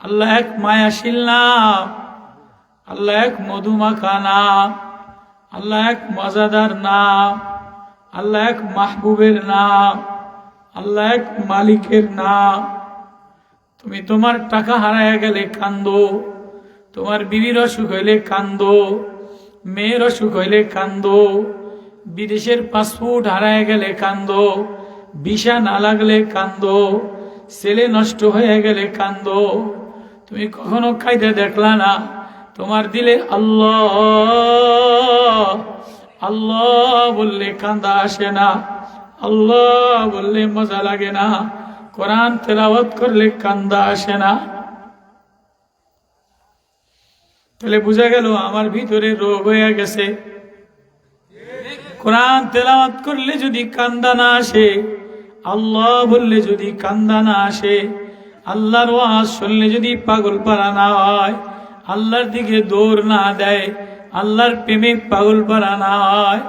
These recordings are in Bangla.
আল্লাহ এক মায়াশীল নাম, আল্লাহ এক মধুমাখা নাম, আল্লাহ এক মজাদার নাম, আল্লাহ এক মাহবুবের নাম, আল্লাহ এক মালিকের নাম। তুমি তোমার টাকা হারায় গেলে কান্দো, তোমার বিবির অসুখ হইলে কান্দো, মেয়ের অসুখ হইলে কান্দো, বিদেশের পাসপোর্ট হারায় গেলে কান্দো, ভিসা না লাগলে কান্দো, ছেলে নষ্ট হয়ে গেলে কান্দো। তুমি কখনো কাইদে দেখলা না? তোমার দিলে আল্লাহ আল্লাহ বললে কান্দা আসে না, আল্লাহ বললে মজা লাগে না, কোরআন তেলাওয়াত করলে কান্দা আসে না। তাহলে বুঝা গেল আমার ভিতরে রোগ হয়ে গেছে। কোরআন তেলাওয়াত করলে যদি কান্দা না আসে, আল্লাহ বললে যদি কান্দা না আসে, আল্লাহর ওয়াজ শুনলে যদি পাগল পারা না হয়, আল্লাহর দিকে দৌড় না দেয়, আল্লাহর প্রেমে পাগল পারা না হয়,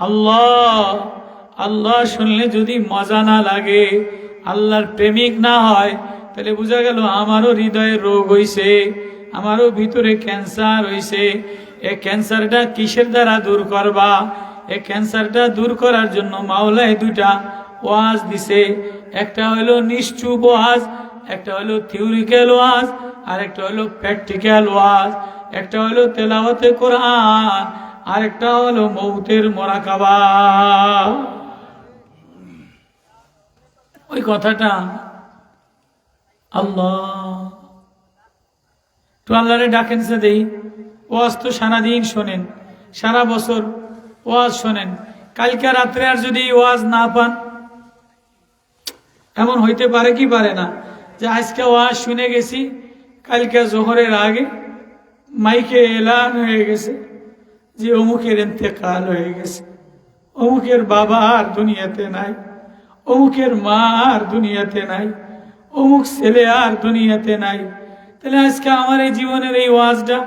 আল্লাহ আল্লাহ শুনলে যদি মজা না লাগে, আল্লাহর প্রেমিক না হয়, তাহলে বোঝা গেল আমারও হৃদয়ের রোগ হইছে, আমারও ভিতরে ক্যান্সার হইছে। এই ক্যান্সারটা কিসের দ্বারা দূর করবা? এই ক্যান্সারটা দূর করার জন্য মাওলায় দুটা ওয়াজ দিছে। একটা হলো নিশ্চুপ ওয়াজ, একটা হলো থিওরিক্যাল ওয়াজ, আর একটা হলো প্র্যাকটিক্যাল ওয়াজ। একটা হলো তেলাওয়াতে কোরআন, আর একটা হলো মৌতের মোরাকাবা। ওই কথাটা আল্লাহ তো আল্লাহরে ডাকেন সে দেই। ওয়াজ তো সারাদিন শোনেন, সারা বছর ওয়াজ শোনেন, কালকে রাত্রে আর যদি ওয়াজ না পান, এমন হইতে পারে কি পারে না যে আজকে ওয়াজ শুনে গেছি, কালকে জোহরের আগে মাইকে এলান হয়ে গেছে যে অমুকের ইন্তেকাল হয়ে গেছে, অমুকের বাবা আর দুনিয়াতে নাই, অমুকের মা আর দুনিয়াতে নাই, অমুক ছেলে আর দুনিয়াতে নাই। তাহলে আজকে আমার এই জীবনের এই ওয়াজটা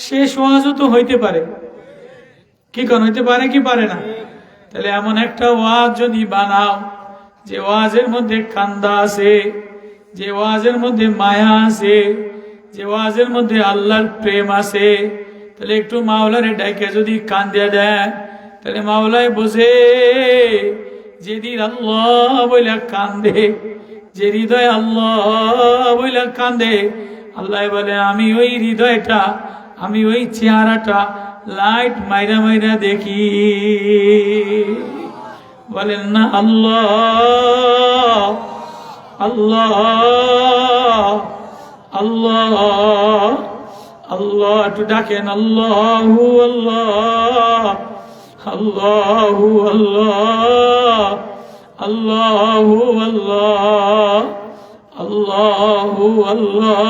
শেষ ওয়াজও তো হইতে পারে, কি কোন হইতে পারে কি পারে না? তাহলে এমন একটা ওয়াজ যদি বানাও যে ওয়াজের মধ্যে কান্দা আছে, যে ওয়াজের মধ্যে মায়া আছে, যে ওয়াজের মধ্যে আল্লাহর প্রেম আছে, তাহলে একটু মাওলারে ডাইকে যদি কান্দিয়া দেন, তাহলে মাওলায় বোঝে যেদিন আল্লাহ বইলা কান্দে, যে হৃদয় আল্লাহ বইলা কান্দে, আল্লাহ বলে আমি ওই হৃদয়টা, আমি ওই চেহারাটা লাইট মাইরা মাইরা দেখি। বলেন না আল্লাহ আল্লাহ আল্লাহ আল্লাহ, একটু ডাকেন আল্লাহু আল্লাহ আল্লাহু আল্লাহ আল্লাহু আল্লাহ আল্লাহু আল্লাহ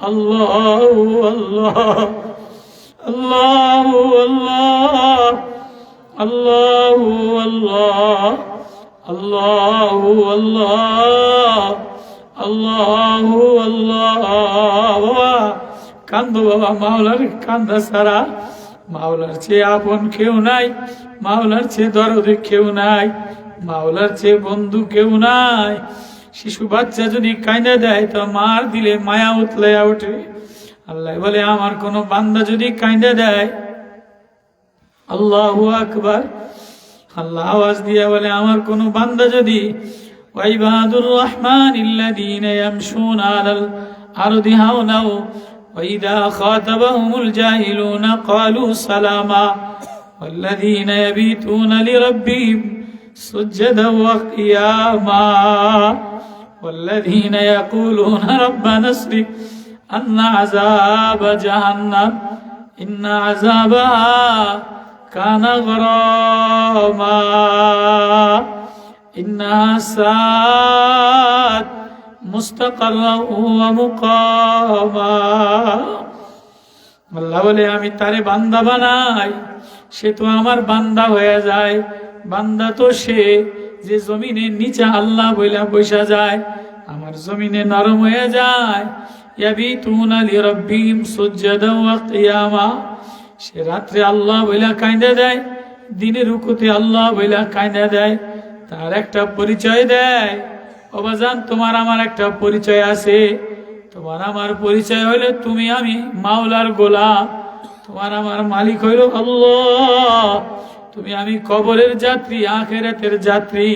আল্লাহু আল্লাহ আল্লাহু আল্লাহ আল্লাহু আল্লাহ আল্লাহু আল্লাহ আল্লাহু আল্লাহ। কান্দো বাবা, মাওলার কান্দা ছাড়া মাওলার চেয়ে আপন কেউ নাই, মাওলার চেয়ে দরদে কেউ নাই, মাওলার চেয়ে বন্ধু কেউ নাই। শিশু বাচ্চা যদি কাঁদা দেয় তো মার দিলে মায়া উতলাইয়া ওঠে। আল্লাহ বলে আমার কোন বান্দা যদি কাঁদা দেয়, আল্লাহু আকবার, আল্লাহ আওয়াজ দিয়ে বলে আমার কোন বান্দা যদি, ওয়াইবাদুর রহমানিল্লাযীনা ইয়ামশুনা আলাল আরদি হাওনা ওয়াইদা খাতাবাহুমুল জাহিলুনা ক্বালু সালামা ওয়াল্লাযীনা ইয়াবিতুনা লিরাব্বিহিম সুজদান ওয়া কিয়ামা ওয়াল্লাযীনা ইয়াকুলুনা রাব্বানা আসরিফ আন্না আযাবা জাহান্নাম ইন্না আযাবাহা কানা গরামা ইন্নাহা সাআত মুস্তাকাররা ওয়া মুকামা। আল্লাহ বলে আমি তারে বান্দা বানাই, সে তো আমার বান্দা হয়ে যায়। বান্দা তো সে যে জমিনের নিচে আল্লাহ বইলা বসা যায়, আমার জমিনে নরম হয়ে যায়। ইয়াবিতুনা লিরাব্বিহিম সুজদান ওয়া কিয়ামা, সে রাত্রে আল্লাহ বইলা কাঁদা দেয়, দিনে রুকুতে আল্লাহ বইলা কাঁদা দেয়। তার একটা পরিচয় দেয়, ও বাজান তোমার আমার একটা পরিচয় আছে। তোমার আমার পরিচয় হইলে তুমি আমি মাওলার গোলাম, তোমার আমার মালিক হইল আল্লাহ, তুমি আমি কবরের যাত্রী, আখিরাতের যাত্রী।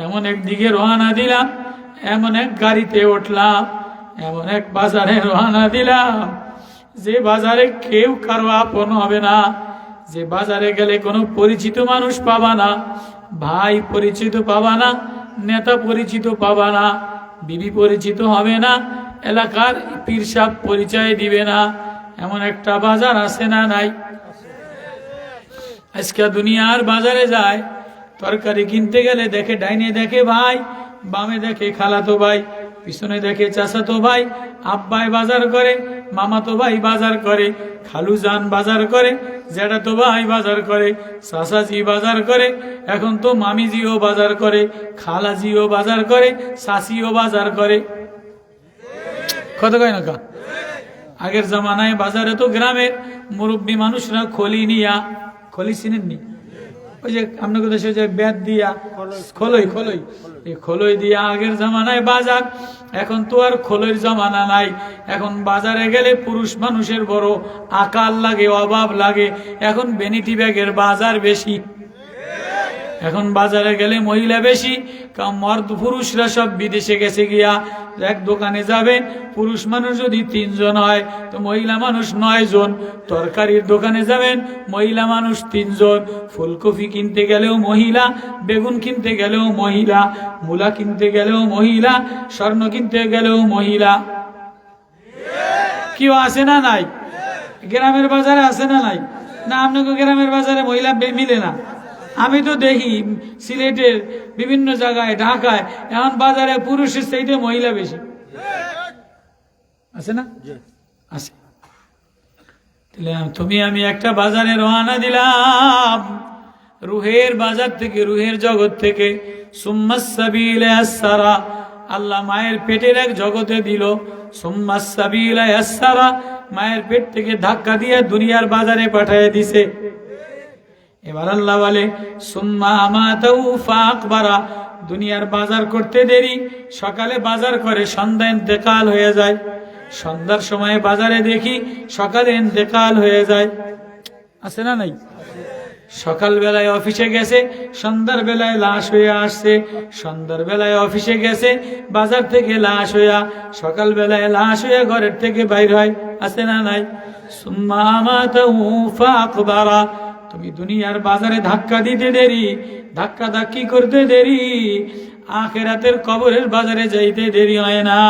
এমন একদিকে রওনা দিলাম, এমন এক গাড়িতে উঠলাম, এমন এক বাজারে রওনা দিলাম যে বাজারে কেউ কারো আপন হবে না, যে বাজারে গেলে কোনো পরিচিত মানুষ পাবা না, ভাই পরিচিত পাবা না, নেতা পরিচিত পাবা না, বিবি পরিচিত হবে না, এলাকার পীর সাহেব পরিচয় দিবে না। এমন একটা বাজার আছে না নাই? আজকে দুনিয়ার বাজারে যায়, তরকারি কিনতে গেলে দেখে ডাইনে দেখে ভাই, বামে দেখে খালাতো ভাই, পিছনে দেখে চাচাতো ভাই, আব্বাই বাজার করে, মামাতো ভাই বাজার করে, খালু জান বাজার করে, জেঠাতো ভাই বাজার করে, চাচাজি বাজার করে, এখন তো মামিজিও বাজার করে, খালাজিও বাজার করে, চাচিও বাজার করে। কত কয় না কা? আগের জামানায় বাজারে তো গ্রামের মুরব্বী মানুষরা খলি নিয়া, খলি চিনেননি? ওই যে আপনাদের দেশে যে ব্যাট দিয়া খলই, এই খলই দিয়া আগের জামানায় বাজার। এখন তো আর খলইর জামানা নাই। এখন বাজারে গেলে পুরুষ মানুষের বড় আকাল লাগে, অভাব লাগে। এখন ভ্যানিটি ব্যাগের বাজার বেশি। এখন বাজারে গেলে মহিলা বেশি, মর্দ পুরুষরা সব বিদেশে গেছে গিয়া। এক দোকানে যাবেন, পুরুষ মানুষ যদি 3 জন হয় তো মহিলা মানুষ 9 জন। তরকারির দোকানে যাবেন, মহিলা মানুষ 3 জন। ফুলকপি কিনতে গেলেও মহিলা, বেগুন কিনতে গেলেও মহিলা, মূলা কিনতে গেলেও মহিলা, স্বর্ণ কিনতে গেলেও মহিলা। কেউ আছে না নাই? গ্রামের বাজারে আছে না নাই? না আপনাকে গ্রামের বাজারে মহিলা মিলে না? আমি তো দেখি সিলেটের বিভিন্ন জায়গায়, ঢাকায়, এখন বাজারে পুরুষের চাইতে মহিলা বেশি আছে না? আছে। তুমি আমি একটা বাজারে রওনা দিলাম, রুহের বাজার থেকে, রুহের জগৎ থেকে। সুম্মাস সাবিলা ইয়াসসারা, আল্লাহ মায়ের পেটের এক জগতে দিল। সুম্মাস সাবিলা ইয়াসসারা, মায়ের পেট থেকে ধাক্কা দিয়ে দুনিয়ার বাজারে পাঠিয়ে দিছে। এবার আল্লাহ বলে সুম্মা আমাতাহু ফাআকবারা, দুনিয়ার বাজার করতে দেরি, সকালে বাজার করে সন্ধ্যা ইন্তেকাল হয়ে যায়। সন্ধ্যার সময় বাজারে দেখি সকালে ইন্তেকাল হয়ে যায়। আছে না নাই? সকাল বেলায় অফিসে গেছে, সন্ধ্যার বেলায় লাশ হয়ে আসছে। সন্ধ্যার বেলায় অফিসে গেছে, বাজার থেকে লাশ হইয়া, সকাল বেলায় লাশ হইয়া ঘরের থেকে বাইর হয়। আছে না নাই? সুম্মা আমাতাহু ফাআকবারা, তুমি দুনিয়ার বাজারে ধাক্কা দিতে দেরি, ধাক্কা ধাক্কি করতে দেরি, আখিরাতের কবরের বাজারে যাইতে দেরি হয় না।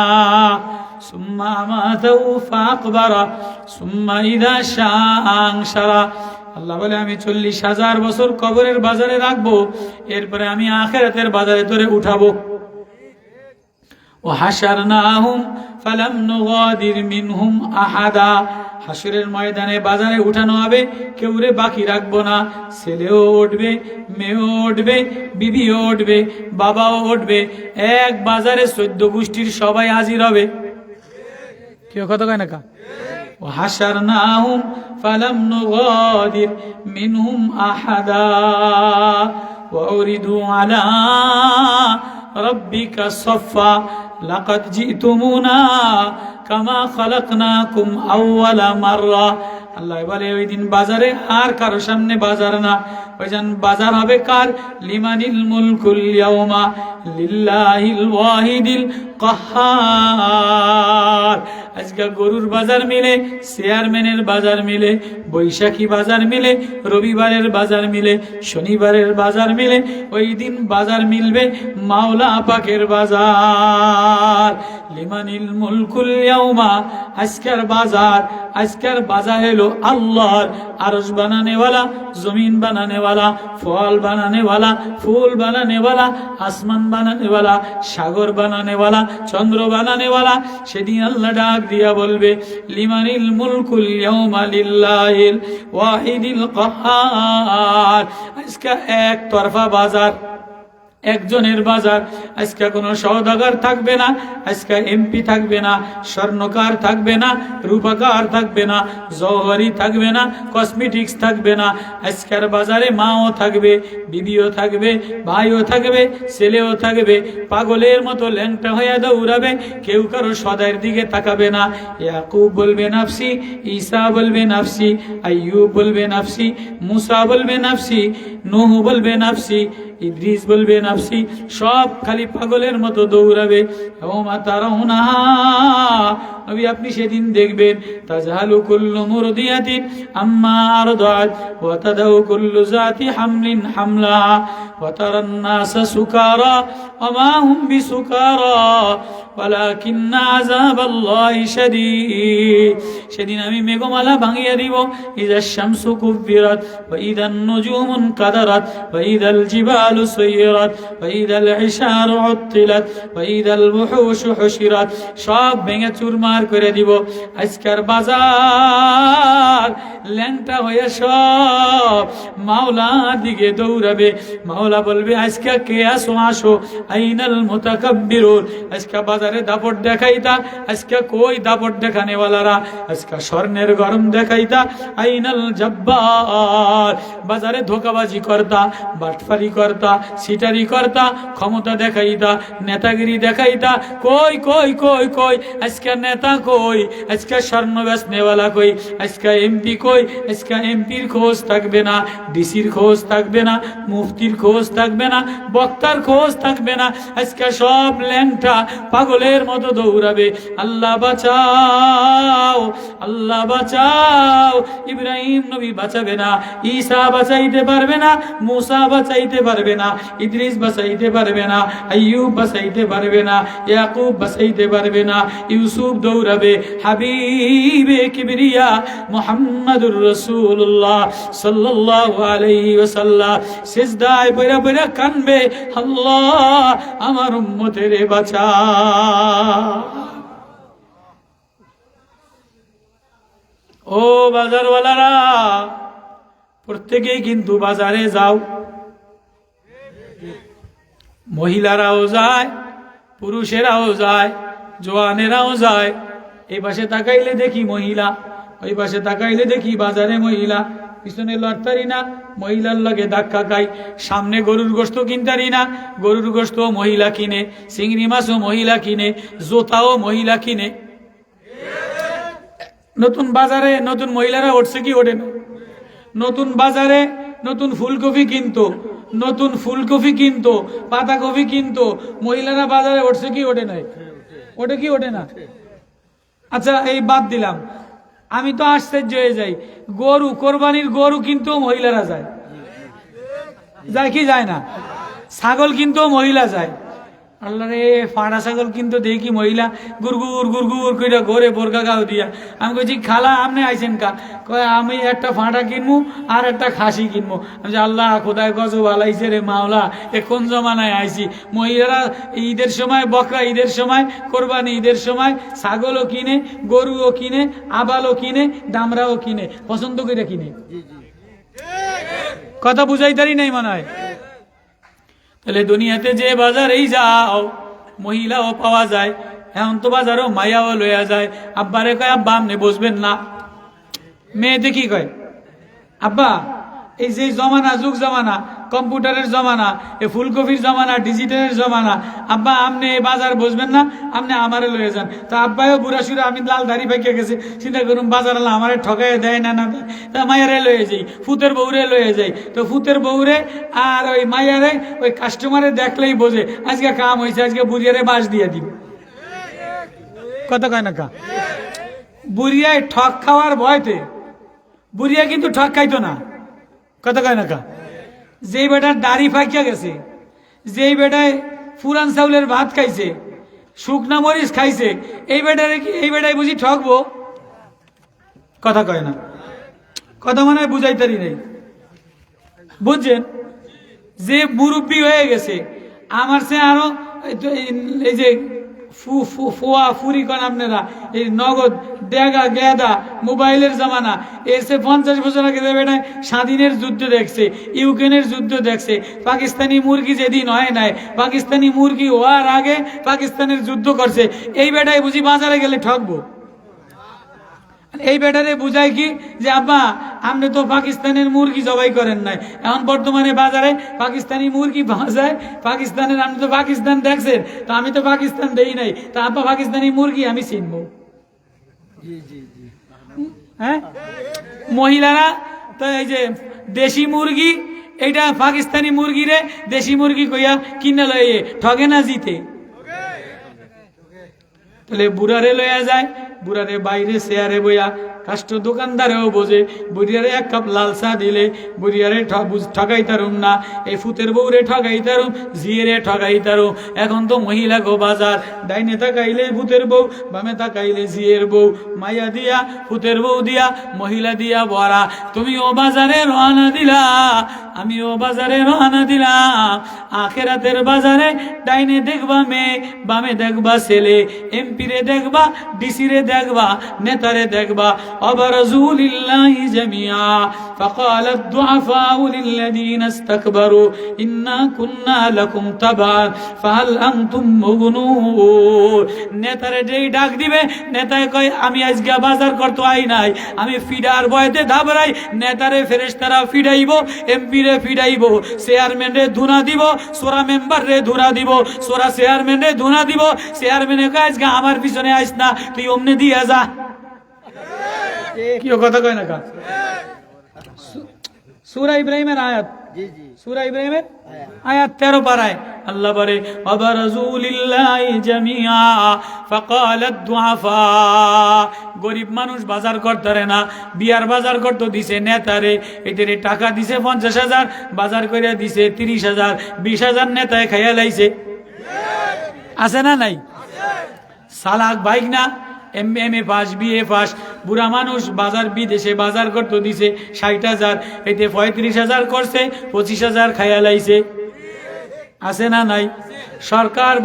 সুম্মা আমাতাহু ফাআকবারা সুম্মা ইযা শাআ আনশারা, আল্লাহ বলে আমি 40,000 বছর কবরের বাজারে রাখবো, এরপরে আমি আখিরাতের বাজারে ধরে উঠাবো। وحشرناهم فلم نغادر منهم أحدا, হাসরের ময়দানে বাজারে উঠানো হবে, কেউ রে বাকি রাখবো না। ছেলেও উঠবে, মেয়েও উঠবে, বিবিও উঠবে, বাবাও উঠবে। এক বাজারে 14 গোষ্ঠীর সবাই হাজির হবে। কেউ কথা কয় না কা? وحشرناهم فلم نغادر منهم أحدا وأوردوا على ربك صفا لقد جئتمونا كما خلقناكم أول مرة, আল্লাহ বলে ওই দিন বাজারে আর কারো সামনে বাজার না, ওইজন বাজার হবে কার? লিমানিল মুলকুল ইয়াউমা লিল্লাহিল ওয়াহিদিল কাহ্হার। আজকে গরুর বাজার মিলে, চেয়ারম্যানের বাজার মিলে, বৈশাখী বাজার মিলে, রবিবারের বাজার মিলে, শনিবারের বাজার মিলে, ওই দিন বাজার মিলবে মাওলা পাকের বাজার। লিমানিল মুলকুল ইয়াউমা, আজকের বাজার, আজকের বাজার হলো আল্লাহর। আরশ বানানেওয়ালা, জমিন বানানেওয়ালা, ফল বানানেওয়ালা, ফুল বানানেওয়ালা, আসমান বানানেওয়ালা, সাগর বানানেওয়ালা, চন্দ্র বানানেওয়ালা। সেদিন আল্লাহ ডাক দিয়া বলবে লিমানিল মুলকুল ইয়াউমা লিল্লাহিল ওয়াহিদিল কাহ্হার। আজকে এক তরফা বাজার, একজনের বাজার। আজকে কোনো সওদাগর থাকবে না, আজকে এমপি থাকবে না, স্বর্ণকার থাকবে না, রূপাকার থাকবে না, জওহরি থাকবে না, কসমেটিক্স থাকবে না। আজকের বাজারে মাও থাকবে, বিবিও থাকবে, ভাইও থাকবে, ছেলেও থাকবে। পাগলের মতো ল্যাংটা হয়ে দৌড়াবে, কেউ কারো সদাইয়ের দিকে তাকাবে না। ইয়াকুব বলবে নাফসি, ঈসা বলবে নাফসি, আইয়ুব বলবে নাফসি, মুসা বলবে নাফসি, নূহ বলবে নাফসি, ইদ্রিস বলবে নাফসি। সব খালি পাগলের মতো দৌড়াবে। ওমা তারাউনা, নবী আপনি সেদিন দেখবেন, তাজহালু কুল্লু মুরদিয়াতিন আম্মা আরদাত ওয়া তাদাউ কুল্লু যাতি হামলিন হামলা ওয়া তারান নাসা সুকারা ওয়া মা হুম বিসুকারা ওয়ালাকিন্না আযাবাল্লাহি শাদীদ। সেদিন আমি মেঘমালা ভাঙিয়ে দিব। ইযা শামসু কুব্বিরাত ওয়া ইযান নুজুমু কাদারাত ওয়া ইযাল জিবালু সুয়িরাত ওয়া ইযাল ইশারু উত্তিলাত ওয়া ইযাল বুহুশু হুশিরাত। সব ভেঙে চুরমার করে দিব। আজকের বাজার ল্যাংটা হয়ে সব মাওলার দিকে দৌড়াবে। মাওলা বলবে আজকে কে আসো আসো, আইনাল মুতাকাব্বিরুন। আজকে বাজারে দাপট দেখাইতা, আজকে কই দাপট দেখানেওয়ালারা? আজকে স্বর্ণের গরম দেখাইতা, আইনাল জব্বার। বাজারে ধোকাবাজি করতা, বাটফারি করতা, সিটারি করতা, ক্ষমতা দেখাইতা, নেতাগিরি দেখাইতা। কই কই কই কই আজকে নেতা কই? আজকে স্বর্ণ বেচনেওয়ালা কই? আজকে এমপি কই? আজকে এমপির খোঁজ থাকবে না, ডিসির খোঁজ থাকবে না, মুফতির খোঁজ থাকবে না, বক্তার খোঁজ থাকবে না। আজকে সব ল্যাংটা পাগলের মতো দৌড়াবে। আল্লাহ বাঁচাও, আল্লাহ বাঁচাও। ইব্রাহিম নবী বাঁচাবে না, ঈসা বাঁচাইতে পারবে না, মুসা বাঁচাইতে পারবে না, ইদ্রিস বাঁচাইতে পারবে না, আইয়ুব বাঁচাইতে পারবে না, ইয়াকুব বাঁচাইতে পারবে না। ইউসুফ দৌড়াবে। হাবিবে কিবরিয়া মুহাম্মাদুর রাসূলুল্লাহ সাল্লাল্লাহু আলাইহি ওয়াসাল্লাম সিজদায় পড়ে পড়ে কানবে, আল্লাহ আমার উম্মতের বাঁচা। ও বাজারওয়ালারা, প্রত্যেকেই কিন্তু বাজারে যাও। মহিলারাও যায়, পুরুষেরাও যায়, জওয়ানেরাও যায়। এই পাশে তাকাইলে দেখি মহিলা, ওই পাশে তাকাইলে দেখি বাজারে মহিলা। পিছনে লড়তারি না, মহিলার লগে ধাক্কা খাই। সামনে গরুর গোশত কিনতারি না, গরুর গোশত মহিলা কিনে, চিংড়ি মাছও মহিলা কিনে, জোতাও মহিলা কিনে। নতুন বাজারে নতুন মহিলারা উঠছে কি ওঠে না? নতুন বাজারে নতুন ফুলকপি কিনতো, নতুন ফুলকপি কিনতো, পাতাকপি কিনতো। মহিলারা বাজারে উঠছে কি ওঠে নাই? ওঠে কি ওঠে না? আচ্ছা এই বাদ দিলাম, আমি তো আশ্চর্য হয়ে যাই, গরু কোরবানির গরু কিন্তু মহিলারা যায়, যায় কি যায় না? ছাগল কিন্তু মহিলা যায়। আল্লাহ রে, ফাঁড়া ছাগল কিন্তু দেখি মহিলা গুরগুর গুরগুর কইরা ঘরে বোরকা গাও দিয়া। আমি কইছি খালা আপনি আইছেন কা? কয় আমি একটা ফাঁড়া কিনবো আর একটা খাসি কিনবো। আমি আল্লাহ খোদায় গজব আলাইছে রে মাওলা, এ কোন জমানায় আইছি? মহিলারা ঈদের সময়, বকরা ঈদের সময়, কোরবানি ঈদের সময় ছাগলও কিনে, গরুও কিনে, আবালও কিনে, দামরাও কিনে, পছন্দ করে কিনে। কথা বুঝাইতারি নাই মনে হয়। তাহলে দুনিয়াতে যে বাজারেই যাও মহিলাও পাওয়া যায়। এখন তো বাজারও মায়াও লইয়া যায়। আব্বারে কয় আব্বা আপনি বসবেন না। মেয়েতে কি কয়? আব্বা এই যে জমানা, যুগ জমানা, কম্পিউটারের জমানা, এ ফুলকপির জমানা, ডিজিটালের জমানা, আব্বা আপনি এই বাজার বসবেন না, আপনি আমারে লয়ে যান। তা আব্বাও বুড়া সুরা, আমি লাল দাড়ি পাইকে গেছে, চিন্তা করুন বাজার আল্লাহ আমারে ঠকাই দেয় না, না দেয়। তা মায়ারে লয়ে যাই, ফুতের বউরে লয়ে যাই। তো ফুতের বউরে আর ওই মায়ারে ওই কাস্টমারে দেখলেই বোঝে আজকে কাম হয়েছে, আজকে বুড়িয়ারে বাস দিয়ে দিব। কথা কয় না কা? বুড়িয়ায় ঠক খাওয়ার ভয়তে, বুড়িয়া কিন্তু ঠক খাইতো না। কথা কয় না কা? যেই বেটার দাড়ি ফাঁকিয়া গেছে, যেই বেটায় পুরান চাউলের ভাত খাইছে, শুকনা মরিচ খাইছে, এই বেটারে কি এই বেটায় বুঝি ঠকবো? কথা কয় না? কথা মনে হয় বুঝাইতারি নেই। বুঝছেন? যে মুরব্বী হয়ে গেছে, আমার সে আরো এই যে ফুয়া ফুরি কন আপনারা, এই নগদ ডেগা গেদা মোবাইলের জামানা। এসে 50 বছর আগে দেবে না, স্বাধীনের যুদ্ধ দেখছে, ইউক্রেনের যুদ্ধ দেখছে, পাকিস্তানি মুরগি যেদিন হয় নাই, পাকিস্তানি মুরগি হওয়ার আগে পাকিস্তানের যুদ্ধ করছে। এই বেটায় বুঝি বাজারে গেলে ঠকবো? এই বেটারে বুঝায় কি যে আব্বা আপনি তো পাকিস্তানের মুরগি জবাই করেন নাই, এখন বর্তমানে বাজারে পাকিস্তানি মুরগি পাওয়া যায়, পাকিস্তানের, আপনি তো পাকিস্তান দেখছেন, তো আমি তো পাকিস্তান দেই নাই, তা আব্বা পাকিস্তানি মুরগি আমি চিনবো? হ্যাঁ, মহিলারা তো এই যে দেশি মুরগি, এইটা পাকিস্তানি মুরগি রে দেশি মুরগি কইয়া কিনে লয়ে ঠগে না জিতে। তাহলে বুড়ারে লইয়া যায়, বুড়ারে বাইরে চেয়ারে বইয়া কাষ্ট দোকানদারেও বোঝে, বুড়িয়ারে 1 কাপ লাল চা দিলে বুড়িয়ারে ঠগাইতারুম না, এই ফুতের বউরে ঠগাইতারুম, জিয়েরে ঠগাইতারুম। এখন তো মহিলা গো বাজার, ডাইনে তাকাইলে ভূতের বউ, বামে তাকাইলে জিয়ের বউ, মাইয়া দিয়া ফুতের বউ দিয়া মহিলা দিয়া বড়া। তুমিও বাজারে রওনা দিলা, আমিও বাজারে রওনা দিলাম। আখেরাতের বাজারে ডাইনে দেখবা মেয়ে, বামে দেখবা ছেলে, এমপিরে দেখবা, ডিসিরে দেখবা, নেতারে দেখবা। وبرزوا لله جميعا فقال الضعفاء للذين استكبروا إنا كنا لكم تبعا فهل أنتم مغنون। নেতারে যেই ডাক দিবে, নেতায় কয় আমি আজকে বাজার করতে আই নাই, আমি ফিডার বয়তে ধাবরাই। নেতারে ফেরেশতারা ফিডাইব, এমপিরে ফিডাইব, চেয়ারম্যানে ধুনা দিব, সোরা মেম্বারে ধুনা দিব, সোরা চেয়ারম্যানে ধুনা দিব। চেয়ারম্যানে কয় আজকে আমার পিছনে আইস না, তুই অমনে দিয়া যা। কি কথা কয় না কা? সূরা ইব্রাহিমের আয়াত, সূরা ইব্রাহিমের আয়াত 13 পারায় আল্লাহ বলে ওয়াবারাজু লিল্লাহি জামিআ ফাকালাদ দুআফা। গরিব মানুষ বাজার করতে না, বিয়ার বাজার করতে দিছে নেতারে, এদের টাকা দিছে 50,000, বাজার করে দিছে 30,000, 20,000 নেতায় খাইয়া লাইছে। আছে না নাই? সালাক বাইক না, এমএ পাস, বিএ পাস, বুড়া মানুষ বাজার বিদেশে বাজার করতে দিছে 60,000, এতে 35,000 করছে, 25,000 খাইয়া লাইছে। আছে না নাই? সরকার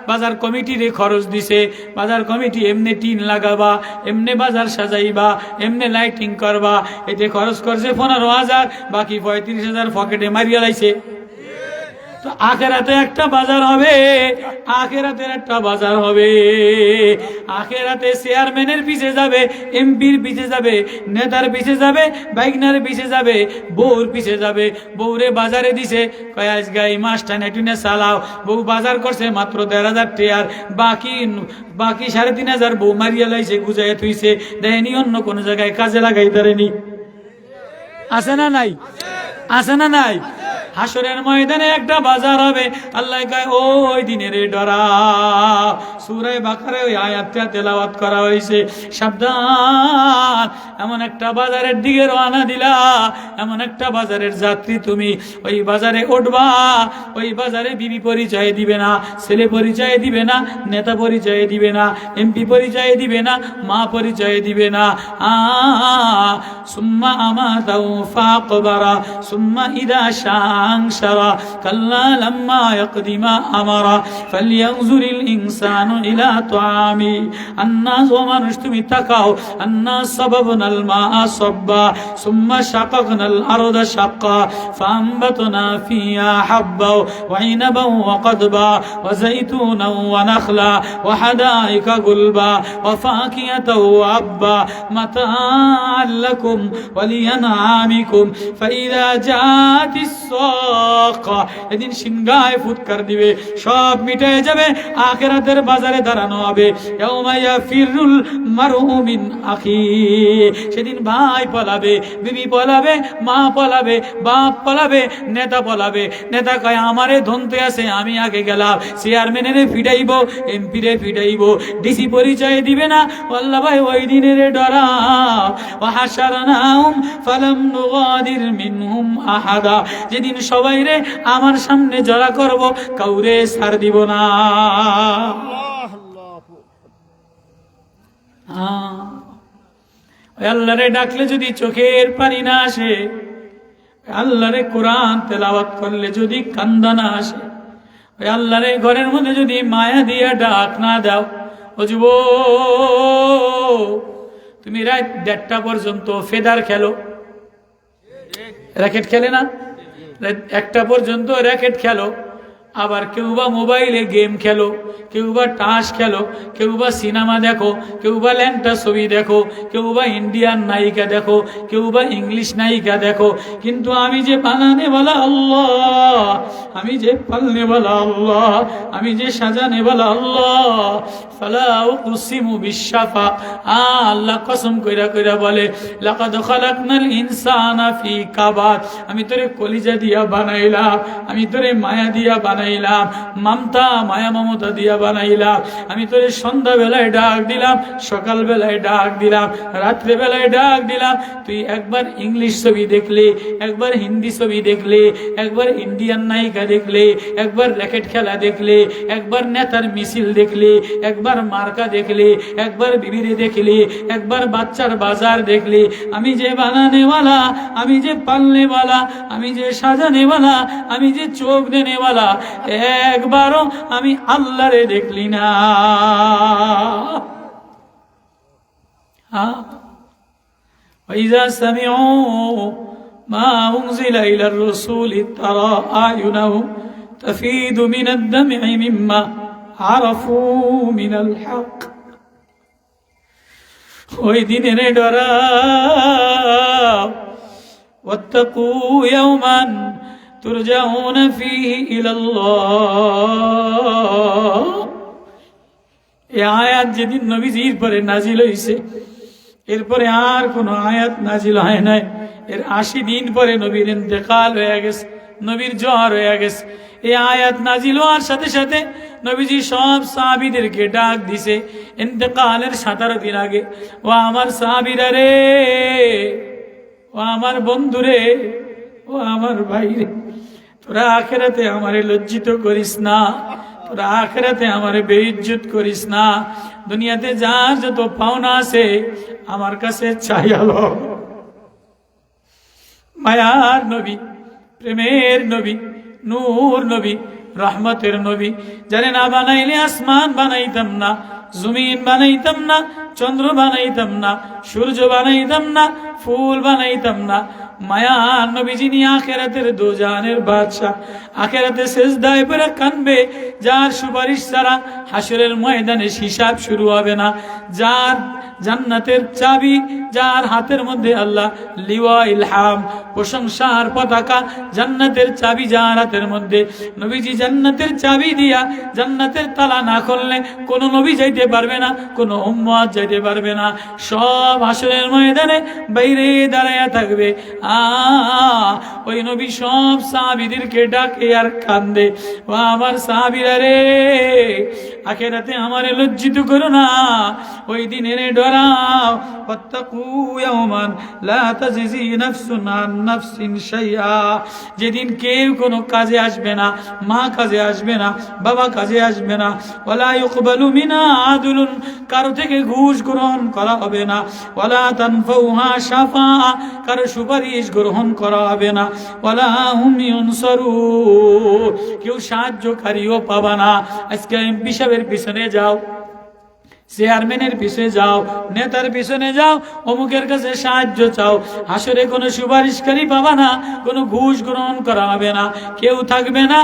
বাজার কমিটিরে খরচ দিছে, বাজার কমিটি এমনি টিন লাগাবা, এমনি বাজার সাজাইবা, এমনি লাইটিং করবা, এতে খরচ করছে 15,000, বাকি 35,000 পকেটে মারিয়া লাইছে। তো আখেরাতে একটা বাজার হবে, আখেরাতের একটা বাজার হবে। আখেরাতে চেয়ারম্যানের পিছে যাবে, এমপির পিছে যাবে, নেতার পিছে যাবে, বাইকনার পিছে যাবে, বউর পিছে যাবে। বউরে বাজারে দিছে, কয় আজ গাই মাসটা নেটুনে চালাও। বউ বাজার করছে মাত্র 1,500 টেয়ার, বাকি 3,500 বউ মারিয়া লাইছে, গুজাইয়া থুইছে, দেয়নি অন্য কোন জায়গায় কাজে লাগাই দাঁড়েনি। আছে না নাই? আছে না নাই? হাসরের ময়দানে একটা বাজার হবে, আল্লাহ কয় ওই দিনের ডরা। সূরা বাকারে ওই আয়াতটা তেলাওয়াত করা হয়েছে। সাবধান, এমন একটা বাজারের দিকে রওনা দিলা, এমন একটা বাজারের যাত্রী তুমি। ওই বাজারে উঠবা, ওই বাজারে বিবি পরিচয় দিবে না, ছেলে পরিচয় দিবে না, নেতা পরিচয় দিবে না, এমপি পরিচয় দিবে না, মা পরিচয় দিবে না। সুম্মা আমাতাউ ফাকবারা সুম্মা ইদা শাংশারা কাল্লা লাম্মা ইয়াকদি মা আমারা ফালইয়ানজুরিল ইনসানু ইলা তুআমি। আন্নাস, ও মানুষ তুমি তাকাও, আন্নাস সাবাবনাল মাআ সাব্বা সুম্মা শাকাকনাল আরদা শাক্কা ফাআনবাতনা ফিহা হাব্বা ওয়া ইনাবা ওয়া কদবা ওয়া যাইতুনা ওয়া নাখলা ওয়া হাদাইকা গুলবা ওয়া ফাকিহাতা ওয়া আব্বা মাতাআন লাকুম ওয়া লিয়ানআমিকুম ফাইযা জাআতিস সাক্কা। এদিন সিংহায় ফুৎকার দিবে, সব মিটে যাবে, আখিরাতের বাজারে দাঁড়ানো হবে। ইয়াউমা ইয়াফিরুল মারউ মিন আখি। সেদিন ভাই পলাবে, বিবি পলাবে, মা পলাবে, বাপ পলাবে, নেতা পলাবে। নেতা কয় আমারে ধনতে আছে, আমি আগে গেলাম। চেয়ারম্যানের ফিডাইব, এমপিরে ফিডাইব, ডিসি পরিচয় দিবে না। আল্লাহ ভাই ওই দিনের ডরা। ওয়া হাশারনাহুম ফালাম নুগাদির মিনহুম আহাদা। যেদিন সবাই রে আমার সামনে জড়া করব, কাউরে ছাড় দিব না। আল্লাহরে ডাকলে যদি চোখের পানি না আসে, আল্লাহরে কোরআন তেলাওয়াত করলে যদি কান্দা না আসে, ওই আল্লাহর এই ঘরের মধ্যে যদি মায়া দিয়ে ডাক না দাও, ও যুব তুমি রাত 1:30 পর্যন্ত ফেদার খেলো, র্যাকেট খেলে না, 1টা পর্যন্ত র্যাকেট খেলো, আবার কেউ বা মোবাইলে গেম খেলো, কেউ বা টাস খেলো, কেউ বা সিনেমা দেখো, কেউ বা ল্যাংটা ছবি দেখো, কেউ বা ইন্ডিয়ান নায়িকা দেখো, কেউ বা ইংলিশ নায়িকা দেখো, কিন্তু আমি যে বানানে বলা আল্লাহ, আমি যে পালনে বলা আল্লাহ, আমি যে সাজানে বলা আল্লাহ, ফালা উকসিমু বিশাফাক, আল্লাহ কসম কইরা কইরা বলে লাকাদ খালাকনাল ইনসানা ফি কাবাদ, আমি তোরে কলিজা দিয়া বানাইলাম, আমি তোরে মায়া দিয়া বানাইলাম, মমতা মায়া মমতা দিয়া বানাইলাম, আমি তোরে সন্ধ্যা বেলায় ডাক দিলাম, সকাল বেলায় ডাক দিলাম, রাত্রে বেলায় ডাক দিলাম, তুই একবার ইংলিশ ছবি দেখলে, একবার হিন্দি ছবি দেখলে, একবার ইন্ডিয়ান নায়িকা দেখলে, একবার র্যাকেট খেলা দেখলে, একবার নেতার মিছিল দেখলে, একবার মার্কা দেখলে, একবার বিবিরে দেখলে, একবার বাচ্চার বাজার দেখলে, আমি যে বানানেওয়ালা, আমি যে পালনেওয়ালা, আমি যে সাজানেওয়ালা, আমি যে চোখ দেনেওয়ালা, একবারও আমি আল্লাহরে দেখলি না। وإذا سمعوا ما أنزل إلى الرسول ترى أعينهم تفيض من الدمع مما عرفوا من الحق ওই দিনের ডরাও واتقوا يوما ترجعون فيه إلى الله। এই আয়াত যেদিন নবীজির পরে নাজিল হইছে, এরপরে আর কোন আয়াত নাজিল হয় নাই। এর 80 দিন পরে নবীর ইন্তেকাল হয়ে গেছে, নবীর জ্বর হয়ে গেছে। এই আয়াত নাজিল হওয়ার সাথে সাথে নবীজি সব সাহাবীদেরকে ডাক দিছে ইন্তেকালের 17 দিন আগে, ও আমার সাহাবীরা রে, ও আমার বন্ধুরে, ও আমার ভাইরে, তোরা আখিরাতে আমারে লজ্জিত করিস না, তোরা আখিরাতে আমারে বেইজ্জত করিস না। দুনিয়াতে যার যত পাওনা আছে আমার কাছে চাইয়ালো। মায়ার নবী, প্রেমের নবী, নূর নবী, রহমতের নবী, জানে না বানাইলে আসমান বানাইতাম না, জমিন বানাইতাম না, চন্দ্র বানাইতাম না, সূর্য বানাইতাম না, ফুল বানাইতাম না। মায়ার নবী যিনি আখিরাতের দোজানের বাদশা, আখিরাতে সিজদায় পড়ে কানবে, যার সুপারিশ ছাড়া হাসরের ময়দানে হিসাব শুরু হবে না, যার জান্নাতের চাবি, যার হাতের মধ্যে আল্লাহ লিওয়া ইলহাম প্রশংসার পতাকা, জান্নাতের চাবি যার হাতের মধ্যে, নবীজি জান্নাতের চাবি দিয়া জান্নাতের তালা না খুললে কোন নবী যাইতে পারবে না, কোন উম্মত যাইতে পারবে না। সব হাসরের ময়দানে বাইরে দাঁড়ায়া থাকবে। ওই নবী সব সাহাবীদেরকে ডাকে আর কান্দে, ও আমার সাহাবীরা রে, আখিরাতে আমারে লজ্জিত করো না, ওই দিনের ডরাও। ওয়াত্তাকু ইয়াওমান লা তাজজি নাফসুন আন নাফসিন শাইআ, যেদিন কেউ কোনো কাজে আসবে না, মা কাজে আসবে না, বাবা কাজে আসবে না, ওয়ালা ইউকবালু মিনা আদলুন, কারো থেকে ঘুষ গ্রহণ করা হবে না, ওয়ালা তানফাউহা শাফাআ, কারো সুপারিশ গ্রহণ করা হবে না, ওয়ালা হুম ইউনসারুন, কেউ সাহায্যকারীও পাবা না। আজকে এমপি সাহেবের পিছনে যাও, চেয়ারম্যানের পিছনে যাও, নেতার পিছনে যাও, অমুকের কাছে সাহায্য চাও, হাসরে কোনো সুপারিশকারী পাবা না, কোনো ঘুষ গ্রহণ করা হবে না, কেউ থাকবে না।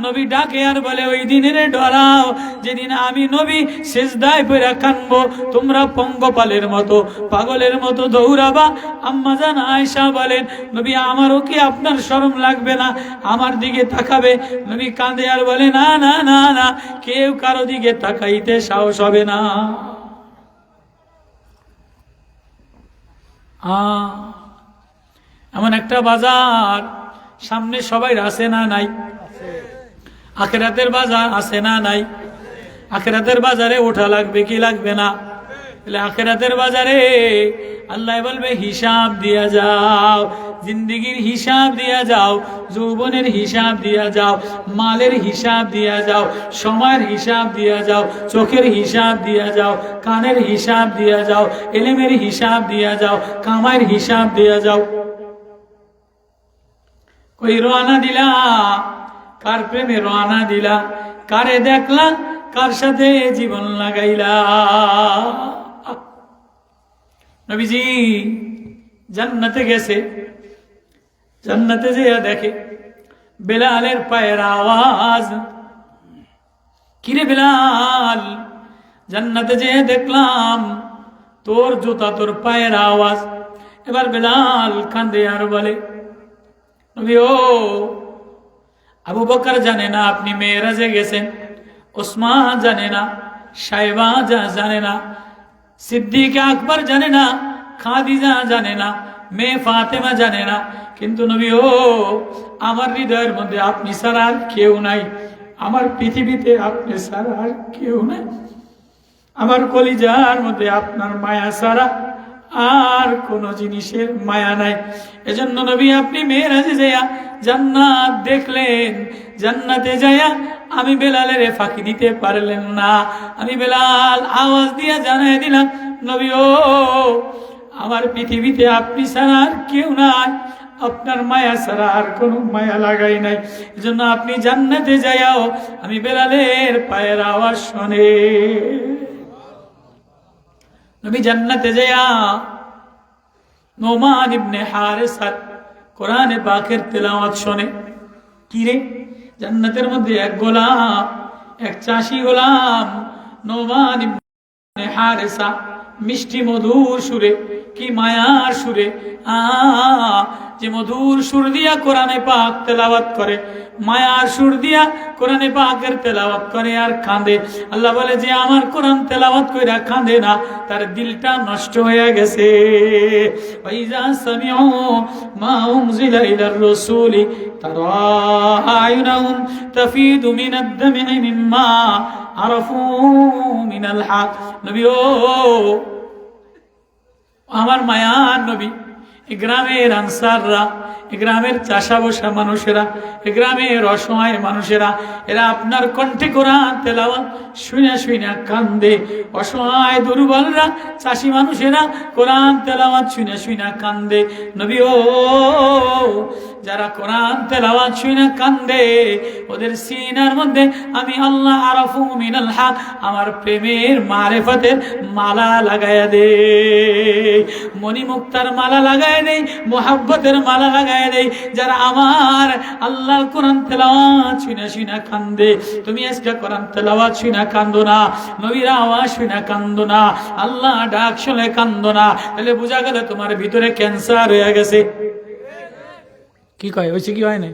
নবী ডাকে আর বলে ওই দিনের ডরাও, যেদিন আমি নবী সিজদায় পড়ে কানবো, তোমরা পঙ্গপালের মতো, পাগলের মতো দৌড়াবা। আম্মা জান আয়েশা বলেন, নবী আমারও কি আপনার শরম লাগবে না, আমার দিকে তাকাবে? নবী কাঁদে আর বলে, না না না না, কেউ কারো দিকে তাকাইতে সাহস হবে না। এমন একটা বাজার সামনে সবাই আছে না নাই? আখিরাতের বাজার আছে না নাই? আখিরাতের বাজারে ওঠা লাগবে কি লাগবে না? আখিরাতের বাজারে আল্লাহ বলবে হিসাব দিয়া যাও, জিন্দিগির হিসাব দিয়া যাও, যৌবনের হিসাব দিয়া যাও, মালের হিসাব দিয়া যাও, সময়ের হিসাব দিয়া যাও, চোখের হিসাব দিয়া যাও, কানের হিসাব দিয়া যাও, এলেমের হিসাব দিয়া যাও, কামাইয়ের হিসাব দিয়া যাও। কই রওনা দিলা, কার প্রেমে রওনা দিলা, কারে দেখলা, কার সাথে জীবন লাগাইলা। নবীজি জান্নাতে গেছে, জান্নাতে যে দেখে বেলালের পায়ের আওয়াজ। কিরে বেলাল, জান্নাতে যে দেখলাম তোর জুতা, তোর পায়ের আওয়াজ। এবার বেলাল কান্দে আর বলে, নবী ও, আবু বকর জানে না আপনি মেরাজে গেছেন, ওসমান জানে না, সাইবা জানে না, সিদ্দিক আকবর জানে না, খাদিজা জানে না, মেয়ে ফাতেমা জানে না, কিন্তু নবী ও, আমার হৃদয়ের মধ্যে আপনি ছাড়া আর কেউ নাই, আমার পৃথিবীতে আপনি ছাড়া আর কেউ নাই, আমার কলিজার মধ্যে আপনার মায়া ছাড়া আর কোন জিনিসের মায়া নাই। এজন্য নবী আপনি মেরাজে যাইয়া জান্নাত দেখলেন, জান্নাতে যাইয়া আমি বেলালের ফাঁকি দিতে পারলেন না। আমি বেলাল আওয়াজ দিয়া জানাই দিলাম, নবী ও, আমার পৃথিবীতে আপনি ছাড়া আর কেউ নাই, আপনার মায়া ছাড়া আর কোনো মায়া লাগাই নাই। এজন্য আপনি জান্নাতে যাইয়াও আমি বেলালের পায়ের আওয়াজ শুনে। নবী জান্নাতে যাইয়া নোমান ইবনে হারেসা কোরআনে পাকের তেলাওয়াত শুনে। কি রে, জান্নাতের মধ্যে এক গোলাম, এক চাষি গোলাম নোমান ইবনে হারেসা মিষ্টি মধুর সুরে, কি মায়ার সুরে, যে মধুর সুর দিয়া কোরআনে পাক তেলাওয়াত করে, মায়ার সুর দিয়া কোরআনে পাকের তেলাওয়াত করে আর কাঁদে। আল্লাহ বলে যে আমার কোরআন তেলাওয়াত কইরা কাঁদে না, তার দিলটা নষ্ট হয়ে গেছে। ওয়াইজা সামিউ মা উনজিলা ইলার রাসূলি তারা আয়ুনাহুম তাফিদু মিনাদ দাম'i মিম্মা আরাফু মিনাল হক। নবী ও, আমার মায়ার নবী, গ্রামের আনসাররা, গ্রামের চাষা বসা মানুষেরা, গ্রামের অসহায় মানুষেরা, এরা আপনার কণ্ঠে কোরআন তেলাওয়াত শুনে শুনে কান্দে। অসহায় দুর্বলরা, চাষি মানুষেরা কোরআন তেলাওয়াত শুনে শুনে কান্দে। নবী ও, যারা কোরআন তেলাওয়াত শুনে কান্দে, ওদের সিনার মধ্যে আমি আল্লাহ আরাফু মিনাল হক, আমার প্রেমের মারিফতের মালা লাগায়া দে, মণিমুক্তার মালা লাগায় দেই, মোহাব্বতের মালা লাগায় দেই। যারা আমার আল্লাহর কোরআন তেলাওয়াত শুনে শুনে কান্দে, তুমি আজকে কোরআন তেলাওয়াত শুনে কান্দো না, নবীর আওয়াজ শুনে কান্দো না, আল্লাহ ডাক শুনে কান্দো না, তাহলে বোঝা গেল তোমার ভিতরে ক্যান্সার হয়ে গেছে। কি কয়, হয়েছে কি হয় না?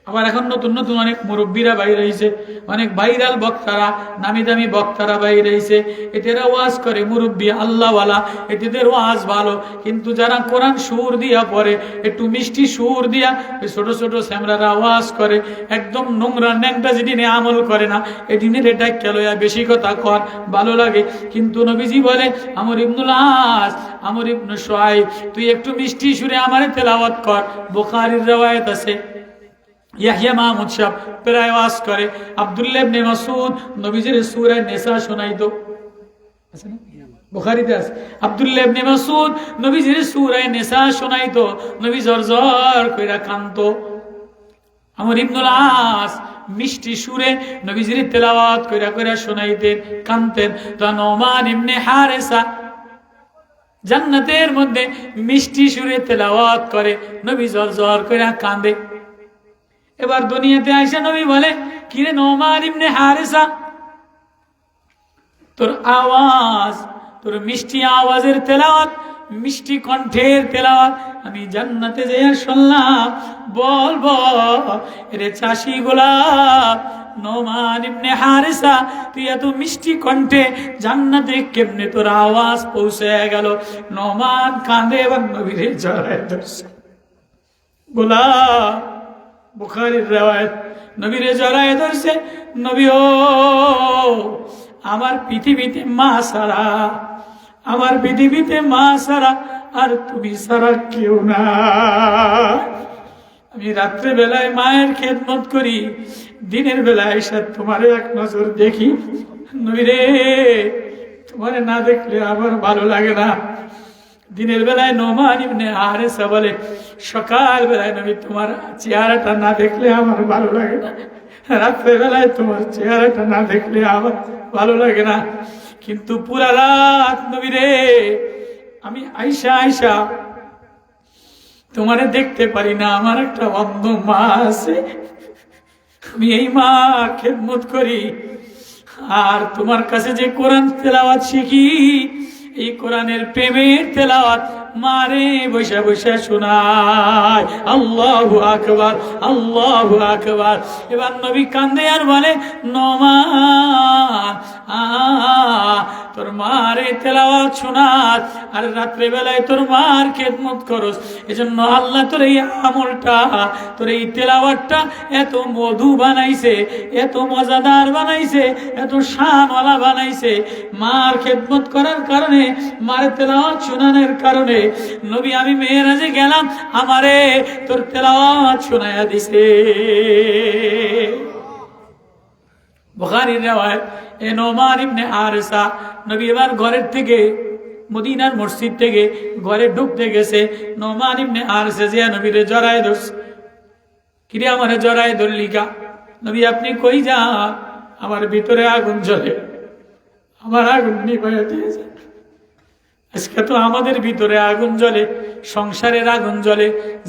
আবার এখন নতুন নতুন অনেক মুরব্বীরা বাইরে হয়েছে, অনেক ভাইরাল বক্তারা, নামি দামি বক্তারা বাইরে হয়েছে, এতেরা ওয়াজ করে মুরব্বী আল্লাহওয়ালা, এদের ওয়াজ ভালো, কিন্তু যারা কোরআন সুর দিয়া পড়ে, একটু মিষ্টি সুর দিয়া ছোট ছোট স্যামরারা ওয়াজ করে, একদম নোংরা ন্যাংটা যেদিনে আমল করে না, এদিনের এটা কেলয়া বেশি কথা কর ভালো লাগে। কিন্তু নবীজি বলে, আমর ইবনুল আস, আমর ইবনু শুআইব, তুই একটু মিষ্টি সুরে আমারে তেলাওয়াত কর। বুখারীর riwayat আছে, ইয়াহইয়া মাহমুদ সাহেব প্রায় ওয়াজ করে, আব্দুল্লাহ ইবনে মাসউদ নবীজির সূরা নিসা শোনাইতো, আছে না বুখারীতে আছে, আব্দুল্লাহ ইবনে মাসউদ নবীজির সূরা নিসা শোনাইতো, নবী জরজর কইরা কাঁদতো। আমর ইবনুল আস মিষ্টি সুরে নবীজির তেলাওয়াত কইরা কইরা শোনাইতেন, কাঁদতেন। তো নোমান ইবনে হারেসা জান্নাতের মধ্যে মিষ্টি সুরে তেলাওয়াত করে, নবী জরজর কইরা কাঁদে। এবার দুনিয়াতে আইসা নবী বলে, কিরে নোমান ইবনে হারেসা, তোর আওয়াজ, তোর মিষ্টি আওয়াজের তেলাওয়াত, মিষ্টি কণ্ঠের তেলাওয়াত আমি জান্নাতে যাইয়া শুনলাম, বল বল রে চাষি গোলাপ নোমান ইবনে হারেসা, তুই এত মিষ্টি কণ্ঠে জান্নাতে কেমনে তোর আওয়াজ পৌঁছে গেল? নোমান কাঁদে, এবার নবীরে জড়ায় ধরছে। গোলাপ, বুখারীর riwayat, নবীরে জড়ায় ধরছে। নবী ও, আমার পৃথিবীতে মা ছাড়া, আমার পৃথিবীতে মা ছাড়া আর তুমি ছাড়া কেউ না। আমি রাত্রে বেলায় মায়ের খেদমত করি, দিনের বেলায় এসে তোমার এক নজর দেখি। নবী রে, তোমারে না দেখলে আমার ভালো লাগে না। দিনের বেলায় নোমান ইবনে হারেসা বলে, সকাল বেলায় নবী তোমার চেহারাটা না দেখলে আমার ভালো লাগে না, রাত্রে বেলায় তোমার চেহারাটা না দেখলে আমার ভালো লাগে না, কিন্তু পুরা রাত নবী রে আমি আইসা আইসা তোমারে দেখতে পারি না। আমার একটা অন্ধ মা আছে, আমি এই মা খেদমত করি, আর তোমার কাছে যে কোরআন তেলাওয়াত শিখি, এই কোরআনের প্রেমের তেলাওয়াত মারে বৈশা বৈশা শোনায়। আল্লাহু আকবার, আল্লাহু আকবার। এবার নবী কান্দে আর বলে, নোমান তোর মারে তেলাওয়াত শোনাত আর রাত্রে বেলায় তোর মার খেদমত করস, এজন্য আল্লাহ তোর এই আমলটা, তোর এই তেলাওয়াতটা এত মধু বানাইছে, এত মজাদার বানাইছে, এত শানওয়ালা বানাইছে। মার খেদমত করার কারণে, মার তেলাওয়াত শোনানোর কারণে নবী আমি মেরাজে গেলাম, আমারে তোর তেলাওয়াত শোনায়া দিছে। বুখারীর riwayat, এ নোমান ইবনে হারেসা নবী এবার ঘরের থেকে, মদিনার মসজিদ থেকে ঘরে ঢুকতে গেছে। নোমান ইবনে হারেসা যে নবীরে জড়ায় ধরছে, কিরে আমারে জড়ায় ধরলি কা? নবী আপনি কই যান? আমার ভিতরে আগুন জ্বলে, আমার আগুন নিভাইয়া দিয়েছে। আজকে তো আমাদের ভিতরে আগুন জ্বলে, সংসারের আগুন জ্বলে,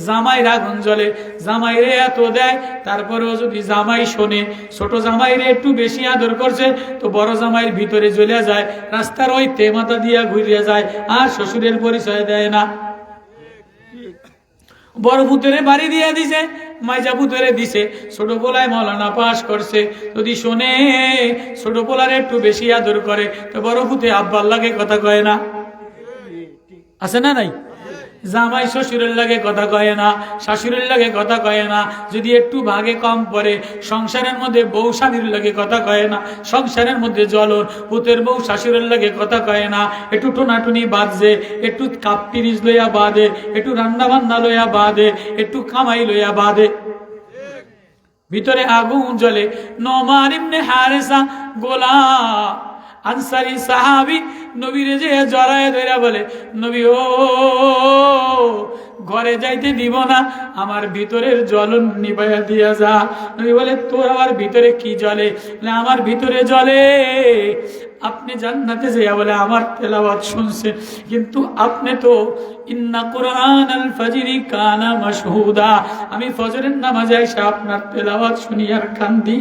জামাইয়ের আগুন জ্বলে, জামাইরে এত দেয়, তারপরেও যদি জামাই শোনে, ছোট জামাইরে একটু বেশি আদর করছে তো বড় জামাইয়ের ভিতরে জ্বলে যায়, রাস্তার ওই তেমাতা দিয়া ঘুরিয়ে যায়, আর শ্বশুরের পরিচয় দেয় না। বড় পুতরে বাড়ি দিয়ে দিছে, মাইজা পুতরে দিছে, ছোট পোলায় মৌলানা পাস করছে, যদি শোনে ছোট পোলারে একটু বেশি আদর করে তো বড় পুতে আব্বার লাগে কথা কয় না, আছে না নাই? জামাই শ্বশুরের লাগে কথা কয় না, শাশুড়ির লাগে কথা কয় না, যদি একটু ভাগে কম পড়ে সংসারের মধ্যে বউ স্বামীর লাগে কথা কয় না, সংসারের মধ্যে জ্বলন, পুতের বউ শাশুড়ের লাগে কথা কয় না, একটু টোনাটুনি বাঁধছে, একটু কাপ পিরিজ লইয়া বাঁধে, একটু রান্না বান্না লইয়া বাঁধে, একটু কামাই লইয়া বাঁধে, ভিতরে আগুন জ্বলে। নোমান ইবনে হারেসা গোলাম আনসারী সাহাবী নবীরে যে জড়ায় ধরে বলে, নবী ও ঘরে যাইতে দিব না, আমার ভিতরের জ্বলন নিভাইয়া দিয়া যা। নবী বলে, তোর আমার ভিতরে কি জ্বলে? আমার ভিতরে জ্বলে আপনি জান্নাতে যাইয়া বলে আমার তেলাওয়াত শুনছেন, কিন্তু আপনি তো ইন্না কুরআনাল ফাজরি কানা মাশহুদা, আমি ফজরের নামাজে এসে আপনার তেলাওয়াত শুনি আর কান্দি।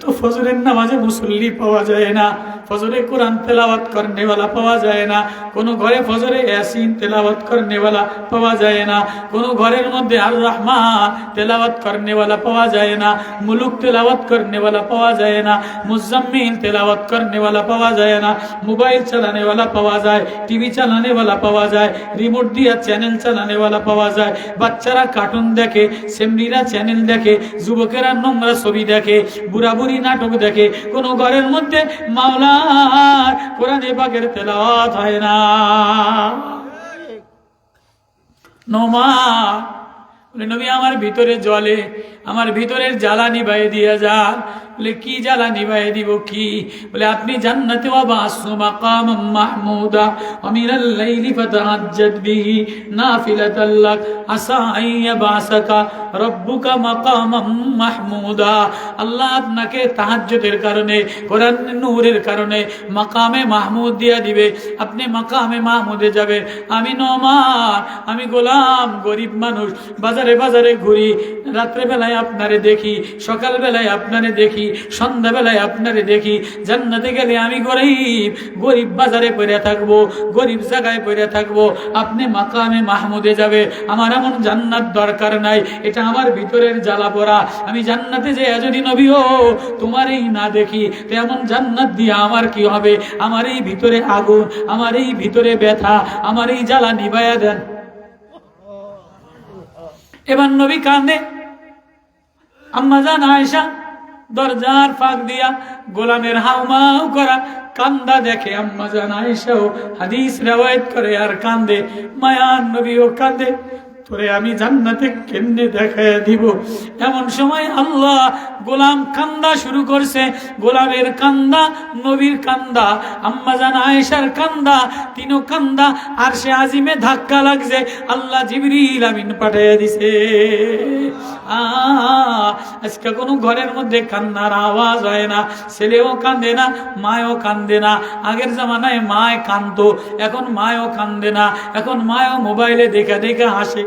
তো ফজরের নামাজে মুসল্লি পাওয়া যায় না, ফজরে কোরআন তেলাওয়াত করনে वाला পাওয়া যায় না, কোন ঘরে ফজরে ইয়াসিন তেলাওয়াত করনে वाला পাওয়া যায় না, কোন ঘরের মধ্যে আর রহমান তেলাওয়াত করনে वाला পাওয়া যায় না, মুলুক তেলাওয়াত করনে वाला পাওয়া যায় না, মুজাম্মিল তেলাওয়াত করনে वाला পাওয়া যায় না, মোবাইল চালানে वाला পাওয়া যায়, টিভি চালানে वाला পাওয়া যায়, রিমোট দিয়া চ্যানেল চালানে वाला পাওয়া যায়, বাচ্চারা কার্টুন দেখে, সেমরিরা চ্যানেল দেখে, যুবকেরা নোংরা ছবি দেখে, বুড়া বুড়ি নাটক দেখে, কোন ঘরের মধ্যে মাওলার কোরআনে পাকের তেলাওয়াত হয় না। নোমান বলে, নবী আমার ভিতরে জ্বলে, আমার ভিতরের জ্বালা নিভাইয়ে দিয়ে যান। বলে, কি জ্বালা নিভাইয়ে দিব? কি? বলে, আপনি জান্নাতে ওয়াবাসু মাকামাম মাহমুদা ওয়া মিনাল লাইলি ফাতাহাজ্জাদ বিহি নাফিলাতাল লাক আসা আইয়াবাসাকা রব্বুকা মাকামাম মাহমুদা। আল্লাহ আপনাকে তাহাজ্জুদের কারণে, কোরআন নূরের কারণে মাকামে মাহমুদ দিয়া দিবে, আপনি মাকামে মাহমুদে যাবেন। আমি নোমান, আমি গোলাম, গরিব মানুষ, বাজারে বাজারে ঘুরি, রাত্রে বেলায় আপনারে দেখি, সকাল বেলায় আপনারে দেখি, সন্ধ্যা বেলায় আপনারে দেখি। জান্নাতে গেলে আমি গরিব, গরিব বাজারে পড়ে থাকবো, গরিব জায়গায় পড়ে থাকবো, আপনি মাকামে মাহমুদে যাবে। আমার এমন জান্নাত দরকার নাই, এটা আমার ভিতরের জ্বালা পড়া। আমি জান্নাতে যে যদি নবী ও তোমারই না দেখি, তো এমন জান্নাত দিয়ে আমার কি হবে? আমার এই ভিতরে আগুন, আমার এই ভিতরে ব্যথা, আমার এই জ্বালা নিভাইয়া দেন। এবার নবী কান্দে। আম্মা জান আয়েশা দরজার ফাঁক দিয়া গোলামের হাউমাউ করা কান্দা দেখে আম্মা জান আয়েশাও হাদিস রিওয়ায়াত করে আর কান্দে। মায়ার নবীও কান্দে। তোরে আমি জান্নাতে কেমনে দেখায় দিব। এমন সময় আল্লাহ গোলাম কান্দা শুরু করছে। গোলামের কান্দা, নবীর কান্দা, আম্মা জান আয়েশার কান্দা, তিনও কান্দা। আর সে আজিমে ধাক্কা লাগছে, আল্লাহ জিবরিল আমিন পাঠিয়ে দিছে। আজকে কোনো ঘরের মধ্যে কান্নার আওয়াজ হয় না, ছেলেও কান্দে না, মায়ও কান্দে না। আগের জামানায় মায় কান্দতো, এখন মায়ও কান্দে না, এখন মায়ও মোবাইলে দেখা দেখা হাসে।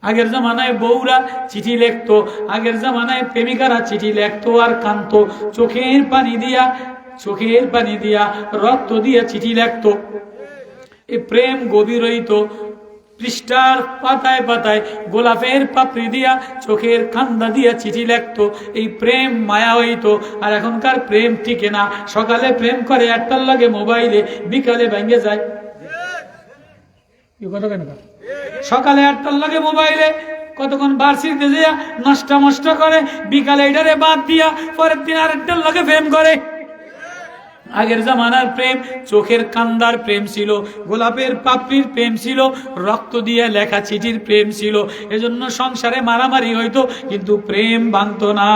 আগের জামানায় বউরা চিঠি লিখতো, আগের জামানায় প্রেমিকারা চিঠি লিখতো আর কান্দতো, চোখের পানি দিয়া রক্ত দিয়া চিঠি লিখতো। এই প্রেম গভীর হইতো, পৃষ্ঠার পাতায় পাতায় গোলাপের পাপড়ি দিয়া, চোখের কান্দা দিয়া চিঠি লিখতো। এই প্রেম মায়া হইতো। আর এখনকার প্রেম টিকে না। সকালে প্রেম করে 8টার লাগে মোবাইলে, বিকালে ভেঙে যায়। সকালে 8টার লাগে মোবাইলে, কতক্ষণ বার্ষিকতে যে নষ্ট করে, বিকালে এটারে বাদ দিয়া পরের দিন আরেকটার লাগে প্রেম করে। আগের জামানার প্রেম চোখের কান্দার প্রেম ছিল, গোলাপের পাপড়ির প্রেম ছিল, রক্ত দিয়ে লেখা চিঠির প্রেম ছিল। এজন্য সংসারে মারামারি হইতো, কিন্তু প্রেম ভাঙতো না।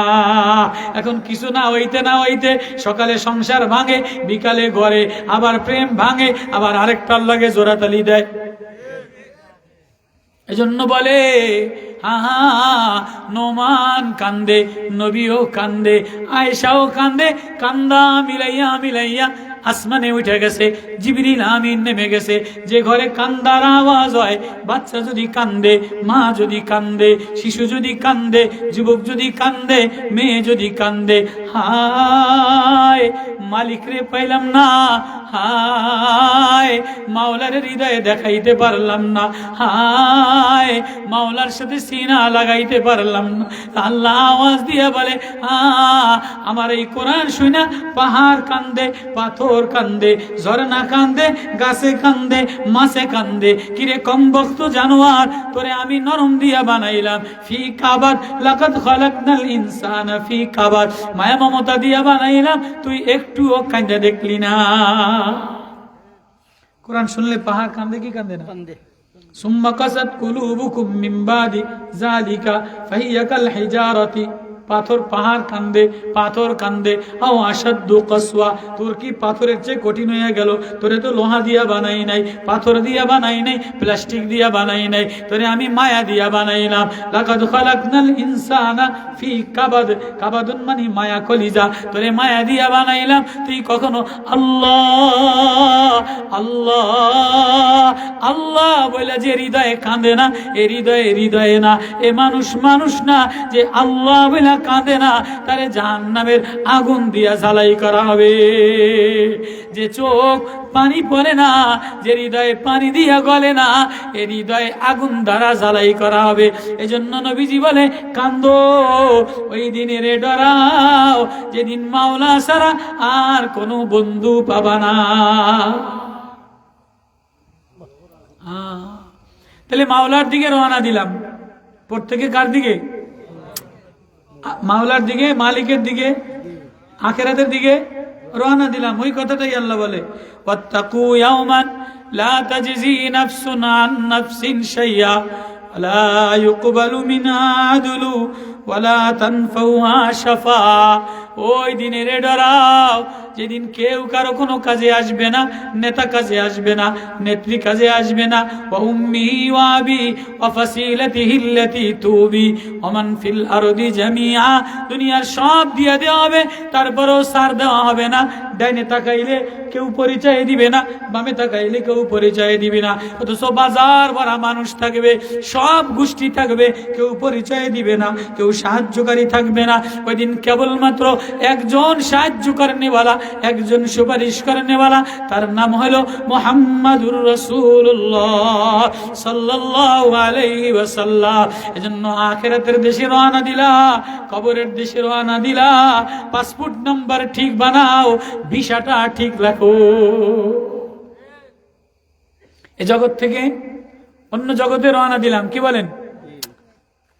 এখন কিছু না হইতে সকালে সংসার ভাঙে, বিকালে ঘরে আবার প্রেম ভাঙে, আবার আরেকটার লাগে জোড়াতালি দেয়। এজন্য বলে নোমান কান্দে, নবীও কান্দে, আয়েশাও কান্দে। কান্দা মিলাইয়া আসমানে উঠে গেছে, জিবরিল আমিন নেমে গেছে। যে ঘরে কান্দার আওয়াজ হয়, বাচ্চা যদি কান্দে, মা যদি কান্দে, শিশু যদি কান্দে, যুবক যদি কান্দে, মেয়ে যদি কান্দে, হায় মালিক রে পাইলাম না, হায় মাওলার হৃদয়ে দেখাইতে পারলাম না, হায় মাওলার সাথে সিনা লাগাইতে পারলাম না। আল্লাহ আওয়াজ দিয়ে বলে, আমার এই কোরআন শুনা পাহাড় কান্দে, পাথর কান্দে, ঝর্ণা কান্দে, গাছে কান্দে, মাছে কান্দে। কিরে কমবক্ত জানোয়ার, তোরে আমি নরম দিয়া বানাইলাম। ফি কাবাদ লাকাদ খালাকনাল ইনসানা ফি কাবাদ, মায়া মমতা দিয়া বানাইলাম, তুই একটুও কান্দে দেখলি না। কোরআন শুনলে পাহাড় কান্দে কি কান্দে না? কান্দে। সুম্মা কাসাত কুলুবুকুম মিন বাদি যালিকা ফাহিয়া কাল হিজারাতি, পাহাড় কান্দে, পাথর কান্দে। আও আসাদ্দু কাসওয়া, তোর কি পাথরের চেয়ে কঠিন হয়ে গেল? তোরে তো লোহা দিয়া বানাই নাই, পাথর দিয়া বানাই নাই, প্লাস্টিক দিয়া বানাই নাই, তোরে আমি মায়া দিয়া বানাইলাম। লাকাদ খালাকনাল ইনসানা ফি কাবাদ, কাবাদুন মানে মায়া, কলিজা, তোরে মায়া দিয়া বানাইলাম। তুই কখনো আল্লাহ আল্লাহ আল্লাহ বলে যে হৃদয়ে কাঁদে না, এ হৃদয়ে না, এ মানুষ না যে আল্লাহ বলে কাঁদে না, তারে জাহান্নামের আগুন দিয়া জ্বালাই করা হবে। যে চোখ পানি পড়ে না, যে হৃদয়ে পানি দিয়া গলে না, এ হৃদয়ে আগুন দ্বারা জ্বালাই করা হবে। এজন্য নবীজি বলে, কান্দো ওই দিনের ডরাও, যেদিন মাওলা ছাড়া আর কোনো বন্ধু পাবা না। তাহলে মাওলার দিকে রওনা দিলাম। প্রত্যেকে কার দিকে? মাওলার দিকে, মালিকের দিকে, আখিরাতের দিকে রওনা দিলাম। ওই কথাটাই আল্লাহ বলে, ওয়াত্তাকু ইয়াওমান লা তাজজি নাফসুন আন নাফসিন শাইআ ওয়ালা ইউকবালু মিনহা আদলু ওয়ালা তানফাউহা শাফাআ। ওই দিনের ডরাও, যেদিন কেউ কারো কোনো কাজে আসবে না, নেতা কাজে আসবে না, নেত্রী কাজে আসবে না। ওয়া উম্মিহি ওয়া আবি ওয়া ফাসিলাতিহি আল্লাতী তুবি ওয়া মান ফিল আরদি জামিআ, দুনিয়ার সব দিয়ে দেওয়া হবে, তারপরেও ছাড় দেওয়া হবে না। ডাইনে তাকাইলে কেউ পরিচয় দিবে না, বামে তাকাইলে কেউ পরিচয় দিবে না। অথচ বাজার ভরা মানুষ থাকবে, সব গোষ্ঠী থাকবে, কেউ পরিচয় দিবে না, কেউ সাহায্যকারী থাকবে না। ওই দিন কেবলমাত্র একজন সাহায্য করেনেওয়ালা, একজন সুপারিশ করেনেওয়ালা, তার নাম হলো মুহাম্মাদুর রাসূলুল্লাহ সাল্লাল্লাহু আলাইহি ওয়াসাল্লাম। এজন্য আখিরাতের দেশে রওনা দিলা, কবরের দেশে রওনা দিলা, পাসপোর্ট নাম্বার ঠিক বানাও, ভিসাটা ঠিক রাখো। এ জগৎ থেকে অন্য জগতে রওনা দিলাম, কি বলেন?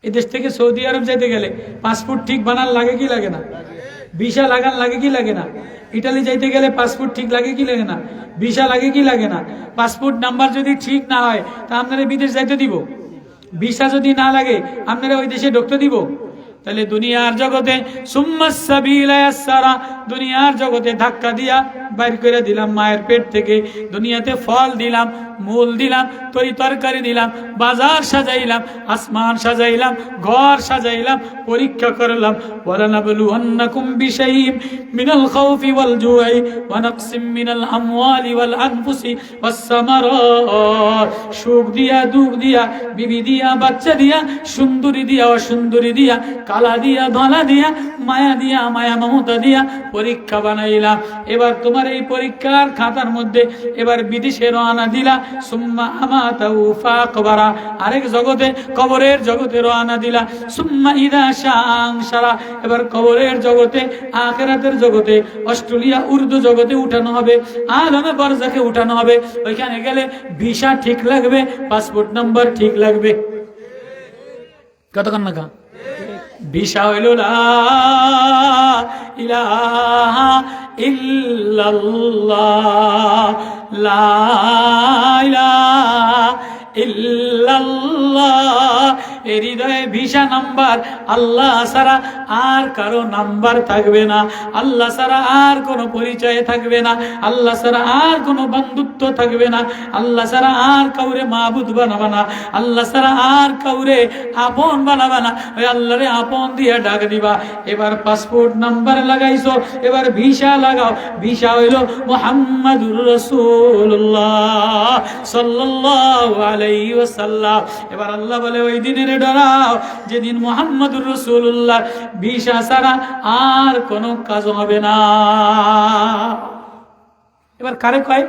এদেশ থেকে সৌদি আরব যেতে গেলে পাসপোর্ট ঠিক বানার লাগে কি লাগে না? ভিসা লাগান লাগে কি লাগে না? ইটালি যাইতে গেলে পাসপোর্ট ঠিক লাগে কি লাগে না? ভিসা লাগে কি লাগে না? পাসপোর্ট নাম্বার যদি ঠিক না হয় তা আপনারা বিদেশ যাইতে দিব? ভিসা যদি না লাগে আপনারা ওই দেশে ঢুকতে দিব? তাহলে দুনিয়ার জগতে সুম্মাস সাবিলা ইয়াসসারা, দুনিয়ার জগতে ধাক্কা দিয়া বাইর করে দিলাম মায়ের পেট থেকে। দুনিয়াতে ফল দিলাম, মূল দিলাম, তরি তরকারি দিলাম, বাজার সাজাইলাম, আসমান সাজাইলাম, ঘর সাজাইলাম, পরীক্ষা করলাম। ওয়ালানাবলুওয়ান্নাকুম বিশাইইম মিনাল খাউফি ওয়াল জুই ওয়া নাকসিম মিনাল আমওয়ালি ওয়াল আনফুসি ওয়াস সামারাত। সুখ দিয়া, দুঃখ দিয়া, বিবি দিয়া, বাচ্চা দিয়া, সুন্দরী দিয়া, অসুন্দরী দিয়া, কালা দিয়া, ধলা দিয়া, মায়া দিয়া, মায়া মমতা দিয়া পরীক্ষা বানাইলাম। এবার তোমার এই পরীক্ষার খাতার মধ্যে এবার বিদেশে রওনা দিলা। সুম্মা আমাতাহু ফাকবারা, আরেক জগতে কবরের জগতে রওনা দিলা। সুম্মা ইদা শাআনশারা, এবার কবরের জগতে, আখিরাতের জগতে, অস্ট্রেলিয়া উর্দু জগতে উঠানো হবে, আলমে বারজাখে উঠানো হবে। ওইখানে গেলে ভিসা ঠিক লাগবে, পাসপোর্ট নাম্বার ঠিক লাগবে। কতক্ষণ না ভিসা হইল লা ইলাহা ইল্লাল্লাহ, লা ইলাহা ইল্লাল্লাহ। এর হৃদয়ে ভিসা নাম্বার, আল্লাহ ছাড়া আর কারো নাম্বার থাকবে না, আল্লাহ ছাড়া আর কোনো পরিচয় থাকবে না, আল্লাহ ছাড়া আর কোনো বন্ধুত্ব থাকবে না, আল্লাহ ছাড়া আর কাউরে মাবুদ বানাবে না, আল্লাহ ছাড়া আর কাউরে আপন বানাবে না। ওই আল্লাহরে আপন দিয়ে ডাক দিবা। এবার পাসপোর্ট নাম্বার লাগাইছো, এবার ভিসা লাগাও। ভিসা হইল মুহাম্মাদুর রাসূলুল্লাহ সাল্লাল্লাহু আলাইহি ওয়াসাল্লাম। এবার আল্লাহ বলে ওই দিনের ডরাও যেদিন মুহাম্মাদুর রাসূলুল্লাহ ভিসা ছাড়া আর কোনো কাজ হবে না। এবার কারে কয়?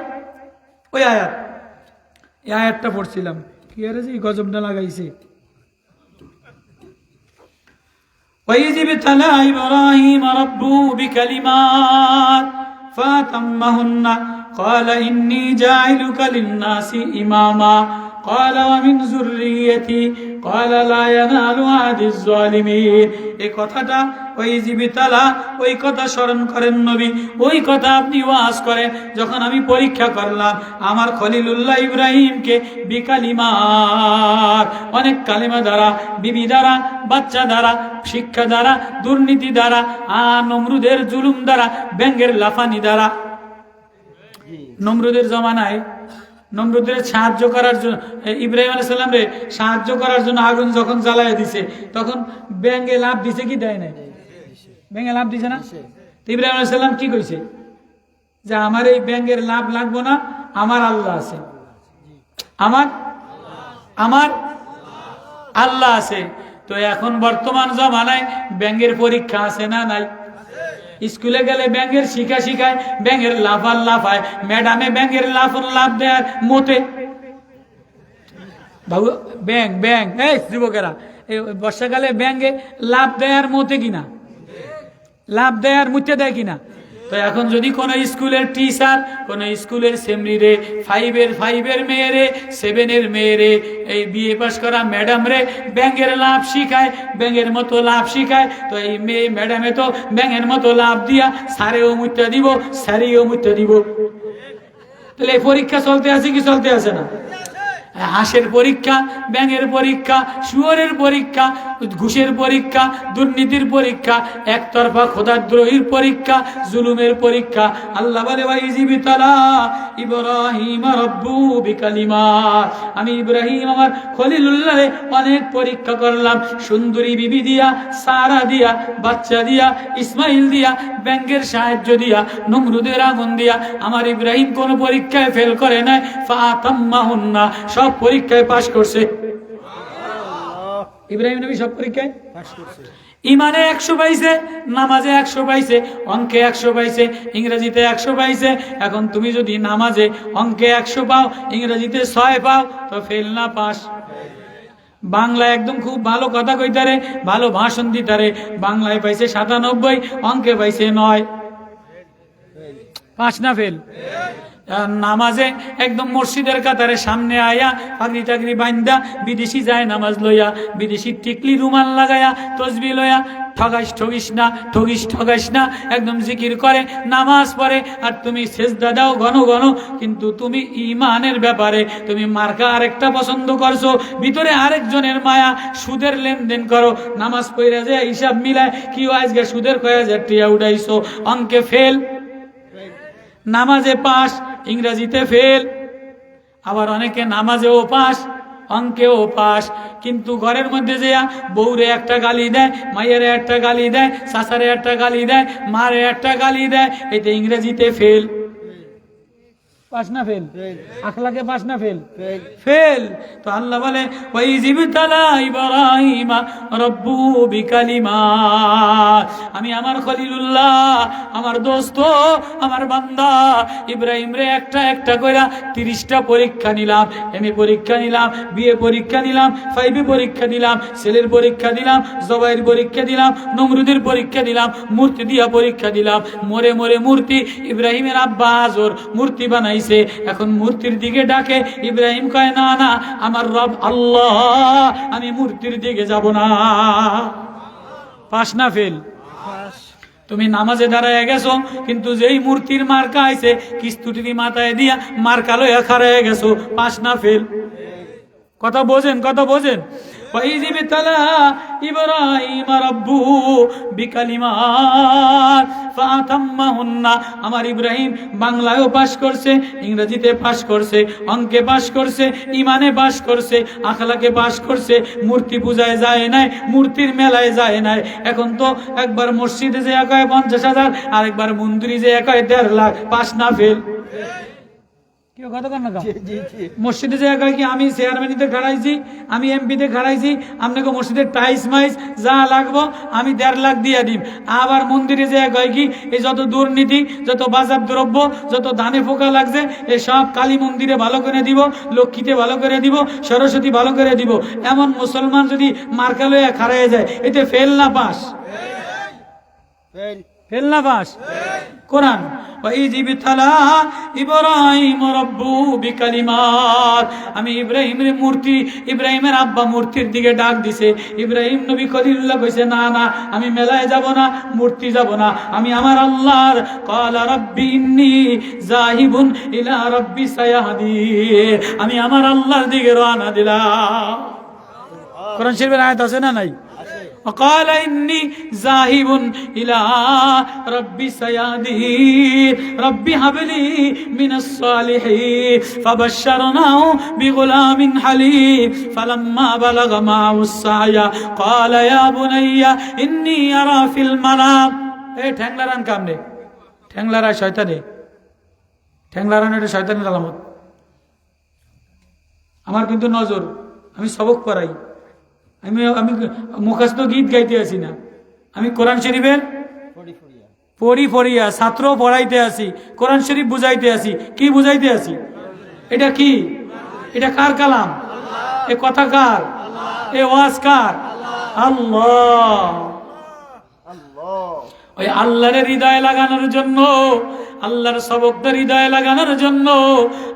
ওই আয়াত, এই আয়াতটা পড়ছিলাম, কি আরে যে গজবটা লাগাইছে। وَإِذِ ابْتَلَى إِبْرَاهِيمَ رَبُّهُ بِكَلِمَاتٍ فَأَتَمَّهُنَّ قَالَ إِنِّي جَاعِلُكَ لِلنَّاسِ إِمَامًا قَالَ وَمِنْ ذُرِّيَّتِي قَالَ لَا يَنَالُ عَهْدِي الظَّالِمِينَ। এই কথাটা ওই জিবিতালা, ওই কথা স্মরণ করেন নবী, ওই কথা আপনি ওয়াজ করেন যখন আমি পরীক্ষা করলাম আমার খলিলুল্লাহ ইব্রাহিমকে বিকালিমাত, অনেক কালিমা দ্বারা, বিবি দ্বারা, বাচ্চা দ্বারা, শিক্ষা দ্বারা, দুর্নীতি দ্বারা, আর নমরুদের জুলুম দ্বারা, ব্যাঙ্গের লাফানি দ্বারা। নমরুদের জমানায় নমরুদের সাহায্য করার জন্য, ইব্রাহিম আলাইহিস সালাম রে সাহায্য করার জন্য আগুন যখন জ্বালায় দিছে তখন ব্যাঙ্গে লাভ দিছে কি দেয় নাই? ব্যাঙ্গে লাভ দিছে না? ইব্রাহিম আলাইহিস সালাম কি কইছে? যে আমার এই ব্যাঙ্গের লাভ লাগবো না, আমার আল্লাহ আছে, আমার আল্লাহ আছে। তো এখন বর্তমান জমানায় ব্যাঙ্গের পরীক্ষা আছে না নাই? স্কুলে গেলে ব্যাঙ্গের শিখায়, ব্যাঙ্গের লাফার লাফায়, ম্যাডামে ব্যাঙ্গের লাভ দেয়ার মতে। বাবু ব্যাং এই যুবকেরা, এই বর্ষাকালে ব্যাঙ্গে লাভ দেয়ার মতে কিনা, লাভ দেয়ার মুতে দেয় কিনা? তো এখন যদি কোনো স্কুলের টিচার, কোনো স্কুলের সেমরিরে, ফাইভের মেয়েরে, 7-এর মেয়েরে, এই বিএ পাস করা ম্যাডাম রে ব্যাঙ্গের লাভ শিখায়, ব্যাঙ্গের মতো লাভ শিখায়, তো এই মেয়ে ম্যাডামে তো ব্যাঙ্গের মতো লাভ দিয়া সারেও মুত্যা দিব, সারিও মুত্যা দিব। তাহলে এই পরীক্ষা চলতে আছে কি চলতে আছে না? হাঁসের পরীক্ষা, ব্যাঙের পরীক্ষা, শুয়োরের পরীক্ষা, ঘুষের পরীক্ষা, দুর্নীতির পরীক্ষা, একতরফা খোদাদ্রোহীর পরীক্ষা, জুলুমের পরীক্ষা। আল্লাহ বলে ওয়াইজিবিতালা ইব্রাহিম রাব্বুহু বিকালিমাত, আমি ইব্রাহিম আমার খলিলুল্লাহরে অনেক পরীক্ষা করলাম, সুন্দরী বিবি দিয়া, সারা দিয়া, বাচ্চা দিয়া, ইসমাইল দিয়া, ব্যাঙের সাহায্য দিয়া, নমরুদের আগুন দিয়া। আমার ইব্রাহিম কোন পরীক্ষায় ফেল করে নাই, ফাতাম্মাহুন্না, সব পরীক্ষায় পাশ করছে। ইব্রাহিম নবী সব পরীক্ষায় পাশ করছে। ইমানে 100 পাইছে, নামাজে 100 পাইছে, অঙ্কে 100 পাইছে, ইংরেজিতে 100 পাইছে। এখন তুমি যদি নামাজে অঙ্কে 100 পাও, ইংরেজিতে 6 পাও, তো ফেল না পাস? বাংলা একদম খুব ভালো কথা কইতারে, ভালো ভাষণ দিতারে, বাংলায় পাইছে 97, অঙ্কে পাইছে 9, পাস না ফেল? নামাজে একদম মসজিদের কাতারে সামনে আয়া পাগড়ি টাগড়ি বাইন্দা বিদেশি যায় নামাজ লইয়া, বিদেশি টিকলি রুমাল লাগায়া তসবি লইয়া ঠগাইস না একদম জিকির করে নামাজ পড়ে, আর তুমি সেজদা দাও ঘন ঘন, কিন্তু তুমি ইমানের ব্যাপারে তুমি মার্কা আরেকটা পছন্দ করছো, ভিতরে আরেকজনের মায়া, সুদের লেনদেন করো, নামাজ পড়ে যায় হিসাব মিলায় কি আজকে সুদের কয়া যায় টিয়া উঠাইছো, অঙ্কে ফেল, নামাজে পাস, ইংরেজিতে ফেল, আবার অনেকে নামাজেও পাস অঙ্কেও পাস, কিন্তু ঘরের মধ্যে যে বউরে একটা গালি দেয়, মাইয়ারে একটা গালি দেয়, শাশারে একটা গালি দেয়, মারে একটা গালি দেয়, এতে ইংরেজিতে ফেল, পাস না ফেল, আখলাকে পাস না ফেল, ফেল। তো আল্লাহ বলে ওয়াইজিবতালা ইব্রাহিমা রাব্বু বিকালিমাত, আমি আমার খলিলুল্লাহ, আমার দোস্ত, আমার বান্দা ইব্রাহিম রে একটা একটা কইরা 30টা পরীক্ষা নিলাম, এমএ পরীক্ষা নিলাম, বিএ পরীক্ষা নিলাম, ফাইভে পরীক্ষা দিলাম, ছেলের পরীক্ষা দিলাম, জবাইয়ের পরীক্ষা দিলাম, নমরুদের পরীক্ষা দিলাম, মূর্তি দিয়া পরীক্ষা দিলাম, মরে মরে মূর্তি, ইব্রাহিমের আব্বা আজর মূর্তি বানাই, এখন মূর্তির দিকে ডাকে, ইব্রাহিম কয় না না আমার রব আল্লাহ, আমি মূর্তির দিকে যাব না। পাস না ফেল? তুমি নামাজে দাঁড়ায় গেছো, কিন্তু যেই মূর্তির মার্কা আইছে কিস্তুটি মাথায় দিয়া মার্কা লইয়া খাড়ায় গেছো, পাস না ফেল? কথা বোঝেন, কথা বোঝেন। ওয়াইজিবতালা ইব্রাহিম রাব্বুহু বিকালিমাত ফাতাম্মাহুন্না, আমার ইব্রাহিম বাংলায়ও পাস করছে, ইংরেজিতে পাস করছে, অঙ্কে পাস করছে, ইমানে পাস করছে, আখলাকে পাস করছে, মূর্তি পূজায় যায় নাই, মূর্তির মেলায় যায় নাই। এখন তো একবার মসজিদে যে একায় 50,000, আর একবার মন্দিরে যে একায় 1.5 লাখ, পাস না ফেল? মসজিদে যে কি আমি চেয়ারম্যানিতে খাড়াইছি, আমি এমপিতে খাড়াইছি, আপনাকে মসজিদের টাইস মাইস যা লাগবো আমি 1.5 লাখ দিয়ে দিম। আবার মন্দিরে যে কয় কি এই যত দুর্নীতি, যত বাজার দ্রব্য, যত ধানে ফোকা লাগছে, এই সব কালী মন্দিরে ভালো করে দিব, লক্ষ্মীতে ভালো করে দিব, সরস্বতী ভালো করে দিব। এমন মুসলমান যদি মার্কা লইয়া খাড়াইয়া যায়, এতে ফেল না পাস? ফেল না পাস? কোরআন ওয়াইজিবতালা ইব্রাহিম রাব্বুহু বিকালিমাত, আমি ইব্রাহিমের মূর্তি, ইব্রাহিমের আব্বা মূর্তির দিকে ডাক দিছে, ইব্রাহিম নবী খলিলুল্লাহ কইছে না না আমি মেলায় যাব না, মূর্তি যাব না, আমি আমার আল্লাহর, ক্বালা রাব্বি ইন্নী যাহিবুন ইলা রাব্বি সায়াহদি, আমি আমার আল্লাহর দিকে রওনা দিলাম। কোরআন শরীফের আয়াত আছে না নাই? وقال إني ذاهب إلى ربي سيهدين ربي هب لي من الصالحين فبشرناه بغلام حليم فلما بلغ معه السعي قال يا بني إني أرى في المنام এই ঠ্যাংলারান কামনে ঠ্যাংলারা শয়তানে ঠ্যাংলারান এটা শয়তানের আলামত। আমার কিন্তু নজর, আমি সবক পড়াই, আমি মুখস্থ গীত গাইতে আসি না, আমি কোরআন শরীফের পড়িয়া ছাত্র পড়াইতে আসি, কোরআন শরীফ বুঝাইতে আসি। কি বুঝাইতে আসি? এটা কি? এটা কার কালাম? এ কথা কার? এ ওয়াজ কার? আল্লাহ। ওই আল্লাহর হৃদয়ে লাগানোর জন্য, আল্লাহর সবকটা হৃদয়ে লাগানোর জন্য,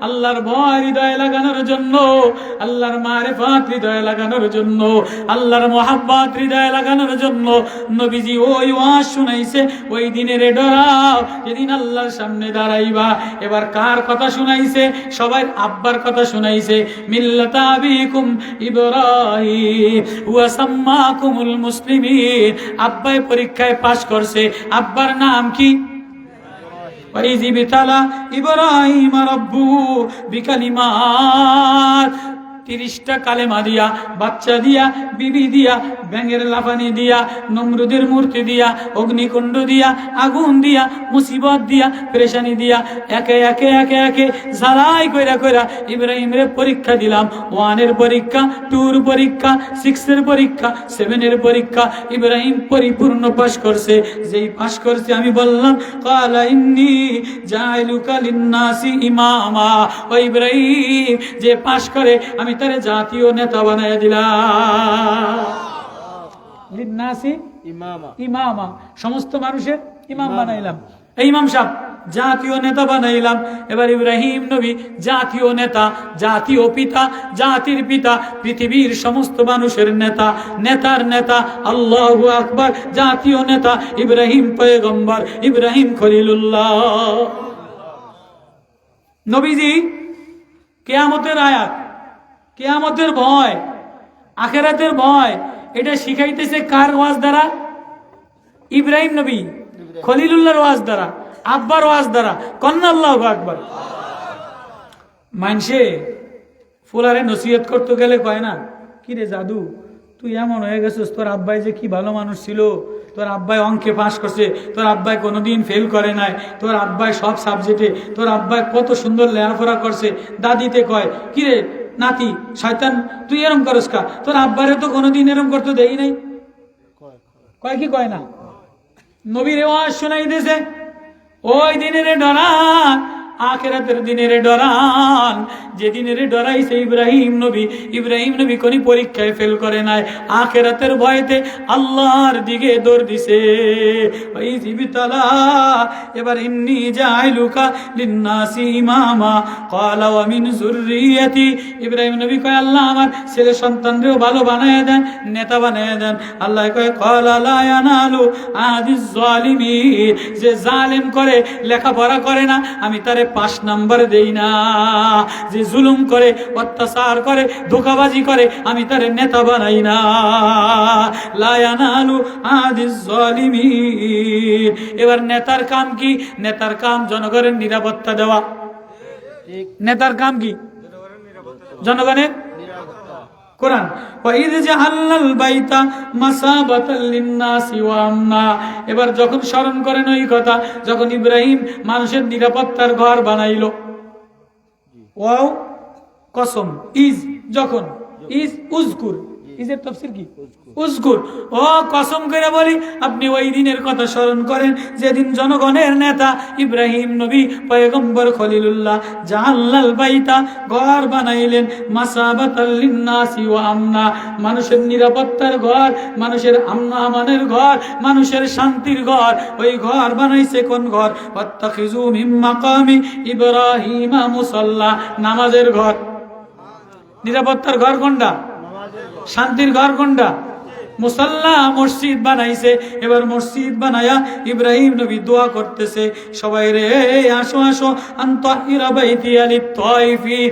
আল্লাহর ভয় হৃদয়ে লাগানোর জন্য, আল্লাহর মারিফাত হৃদয়ে লাগানোর জন্য, আল্লাহর মুহাব্বত হৃদয়ে লাগানোর জন্য নবীজি ওই ওয়াজ শুনাইছে, ওই দিনের ডরাও যেদিন আল্লাহর সামনে দাঁড়াইবা। এবার কার কথা শুনাইছে? সবাই আব্বার কথা শুনাইছে, মিল্লাতা আবিকুম ইব্রাহিম ওয়া সাম্মাকুমুল মুসলিমিন। আব্বাই পরীক্ষায় পাস করছে, আব্বার নাম কি? ওয়াইজিবতালা ইব্রাহিম রাব্বুহু বিকালিমাত, 30টা কালেমা দিয়া, বাচ্চা দিয়া, বিবি দিয়া, ব্যাঙের লাফানি দিয়া, নমরুদের মূর্তি দিয়া, অগ্নিকুণ্ড দিয়া, আগুন দিয়া, মুসিবত দিয়া, পেরেশানি দিয়া, একে একে একে একে ঝালাই কইরা কইরা ইব্রাহিমের পরীক্ষা দিলাম। 1 এর পরীক্ষা, 2 এর পরীক্ষা, 6 এর পরীক্ষা, 7 এর পরীক্ষা। ইব্রাহিম পরিপূর্ণ পাশ করছে। যেই পাশ করছে আমি বললাম ক্বালা ইন্নী জাইলুকা লিন্নাসি ইমামা। ও ইব্রাহিম যে পাশ করে আমি তারে জাতীয় নেতা বানায় দিলাম। লিন্নাসি ইমামা, ইমামা, সমস্ত মানুষের ইমাম বানাইলাম। এই ইমাম সাহেব জাতীয় নেতা বানাইলাম। এবার ইব্রাহিম নবী জাতীয় নেতা, জাতীয় পিতা, জাতির পিতা, পৃথিবীর সমস্ত মানুষের নেতা, নেতার নেতা, আল্লাহু আকবার, জাতীয় নেতা ইব্রাহিম পয়গম্বর, ইব্রাহিম খলিলুল্লাহ। নবীজি কিয়ামতের আয়াত, কিয়ামতের ভয়, আখিরাতের ভয়, এটা শিখাইতেছে কার ওয়াজ দ্বারা? ইব্রাহিম নবী খলিলুল্লাহর ওয়াজ দ্বারা, আব্বার ওয়াজ দ্বারা। কন্না আল্লাহু আকবার। মানসে ফুলারে নসিহত করতে গেলে কয় না, কি রে জাদু তুই এমন হয়ে গেছিস, তোর আব্বাই যে কি ভালো মানুষ ছিল, তোর আব্বাই অঙ্কে পাস করছে, তোর আব্বাই কোনোদিন ফেল করে নাই, তোর আব্বাই সব সাবজেক্টে, তোর আব্বাই কত সুন্দর লেখাপড়া করছে। দাদিতে কয়, কি রে নাতি শয়তান তুই এরম করস কা, তোর আব্বারে তো কোনোদিন এরম করতে দেই নাই। কয় কি কয় না? নবীর ওয়াজ শোনাই দিয়েছে, ওই দিনের ডরান, আখিরাতের দিনের ডরান, যে দিনের ডরাইছে ইব্রাহিম নবী। ইব্রাহিম নবী কোন পরীক্ষায় ফেল করে নাই, আখিরাতের ভয়তে আল্লাহর দিকে দৌড় দিছে। ওই জীবিতালা এবার ইন্নী জাইলুকা লিন্নাসি ইমামা ক্বালা ওয়া মিন যুররিয়াতি। ইব্রাহিম নবী কয়, আল্লাহ আমার ছেলে সন্তানদেরও ভালো বানায় দেন, নেতা বানায় দেন। আল্লাহ কয়, ক্বালা লা ইয়ানালু আদিজ জালিমিন, যে জালেম করে, লেখাপড়া করে না, আমি তারে 5 নাম্বার দেই না। যে জুলুম করে, অত্যাচার করে, ধোঁকাবাজি করে, আমি তারে নেতা বানাই না। লা ইয়ানালু আদিজ জালিমিন। এবার নেতার কাম কি? নেতার কাম জনগণের নিরাপত্তা দেওয়া। নেতার কাম কি? জনগণের কোরআন, ওয়াইদ জাআলনাল বাইতা মাসাবাতাল লিন্নাসি ওয়া আমনা। এবার যখন স্মরণ করেন ওই কথা, যখন ইব্রাহিম মানুষের নিরাপত্তার ঘর বানাইলো। ওয়াও কসম, ইজ যখন, ইজ উজকুর, ইজের তাফসীর কি? উজকুর। ও কসম করে বলি, আপনি ওই দিনের কথা স্মরণ করেন যেদিন জনগণের নেতা ইব্রাহিম নবী পয়গম্বর খলিলুল্লাহ জাআলনাল বাইতা, ঘর বানাইলেন, মাসাবাতাল লিন্নাসি ওয়া আমনা, মানুষের নিরাপত্তার ঘর, মানুষের আমন আমানের ঘর, মানুষের শান্তির ঘর। ওই ঘর বানাইছে কোন ঘর? ওয়াত্তাখিযু মিন মাকামি ইব্রাহিমা মুসাল্লা, নামাজের ঘর। নিরাপত্তার ঘর কোনটা? শান্তির ঘর কোনটা? মুসাল্লা, মসজিদ বানাইছে। এবার মসজিদ বানায়া ইব্রাহিম নবী দোয়া করতেছে, সবাই রে আসো আসো, আনতাহিরা বাইতিয়া লিত-তাইফিন।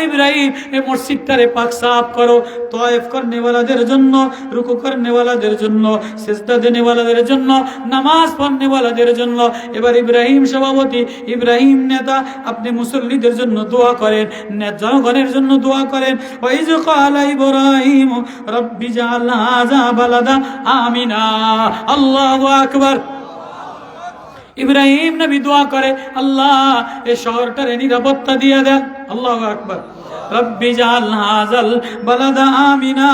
ইব্রাহিম এই মসজিদটারে পাক সাফ করো, তায়েফ করনে ওয়ালাদের জন্য, রুকু করনে ওয়ালাদের জন্য, সিজদা দেনে ওয়ালাদের জন্য, নামাজ পড়নে ওয়ালাদের জন্য। এবার ইব্রাহিম সভাপতি, ইব্রাহিম নেতা, আপনি মুসল্লিদের জন্য দোয়া করেন, জনগণের জন্য দোয়া করেন। ওয়াইজ ক্বালা ইব্রাহিম রব্বি জাআল হাযা বালাদা আমিনা। আল্লাহু আকবার। ইব্রাহিম নবী দোয়া করে, আল্লাহ এই শহরটারে নিরাপত্তা দিয়ে দেন। আল্লাহু আকবার। রব্বি জাআল হাযাল বালাদা আমিনা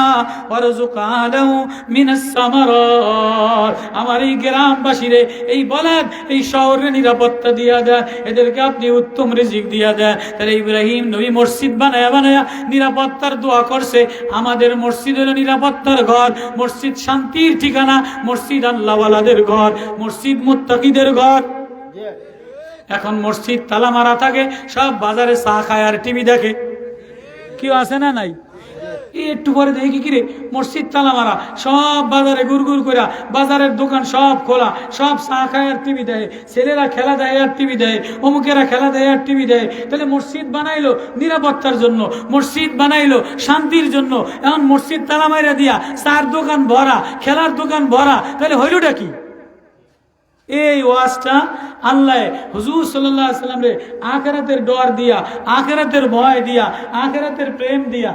ওয়ারযুক আলাহু মিনাস সামারাত। আমার এই গ্রামবাসীরে, এই বলাদ, এই শহরের নিরাপত্তা দিয়া দেন, এদেরকে আপনি উত্তম রিজিক দিয়া দেন। তাহলে ইব্রাহিম নবী মসজিদ বানায়া বানায়া নিরাপত্তার দোয়া করছে। আমাদের মসজিদের নিরাপত্তার ঘর, মসজিদ শান্তির ঠিকানা, মসজিদ আল্লাহওয়ালাদের ঘর, মসজিদ মুত্তাকিদের ঘর। এখন মসজিদ তালা মারা থাকে, সব বাজারে চা খায় আর টিভি দেখে। কেউ আছে না নাই? একটু পরে দেখি কি রে, মসজিদ তালা মারা, সব বাজারে গুড়গুড় করে, বাজারের দোকান সব খোলা, সব চা খায় আর টিভি দেয়, ছেলেরা খেলা দেয় আর টিভি দেয়, অমুকেরা খেলা দেয় আর টিভি দেয়। তাহলে মসজিদ বানাইলো নিরাপত্তার জন্য, মসজিদ বানাইলো শান্তির জন্য, এখন মসজিদ তালা মাইরা দিয়া চার দোকান ভরা, খেলার দোকান ভরা, তাহলে হইলটা কি? এই ওয়াজটা আল্লাহ হুজুর সাল্লাল্লাহু আলাইহি ওয়াসাল্লাম রে আখিরাতের ডর দিয়া, আখিরাতের ভয় দিয়া, আখিরাতের প্রেম দিয়া,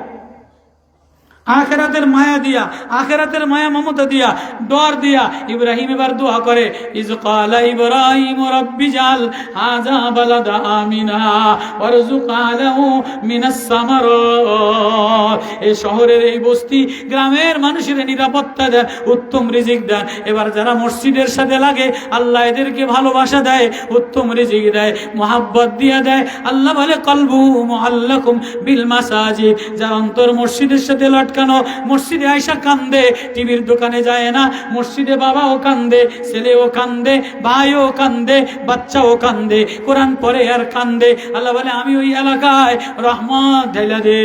আখিরাতের মায়া দিয়া, আখিরাতের মায়া মমতা দিয়া, ডর দিয়া ইব্রাহিম এবার দোয়া করে, ইজ ক্বালা ইব্রাহিম রব্বি জাল হাযা বালাদা আমিনা ওয়ারযুক আলাহু মিনাস সামারাত। এই শহরের এই বস্তি গ্রামের মানুষের নিরাপত্তা দেন, উত্তম রিজিক দেন। এবার যারা মসজিদের সাথে লাগে, আল্লাহ এদেরকে ভালোবাসা দেয়, উত্তম রিজিক দেয়, মোহাব্বত দিয়ে দেয়। আল্লাহ বলে কলবু মুআল্লাকুম বিল মাসাজিদ, যার অন্তর মসজিদের সাথে কেন? মসজিদে আয়সা কান্দে, টিভির দোকানে যায় না। মসজিদে বাবাও কান্দে, ছেলেও কান্দে, ভাইও কান্দে, বাচ্চাও কান্দে, কোরআন পড়ে আর কান্দে। আল্লাহ বলে আমি ওই এলাকায় রহমত ঢেলে দে।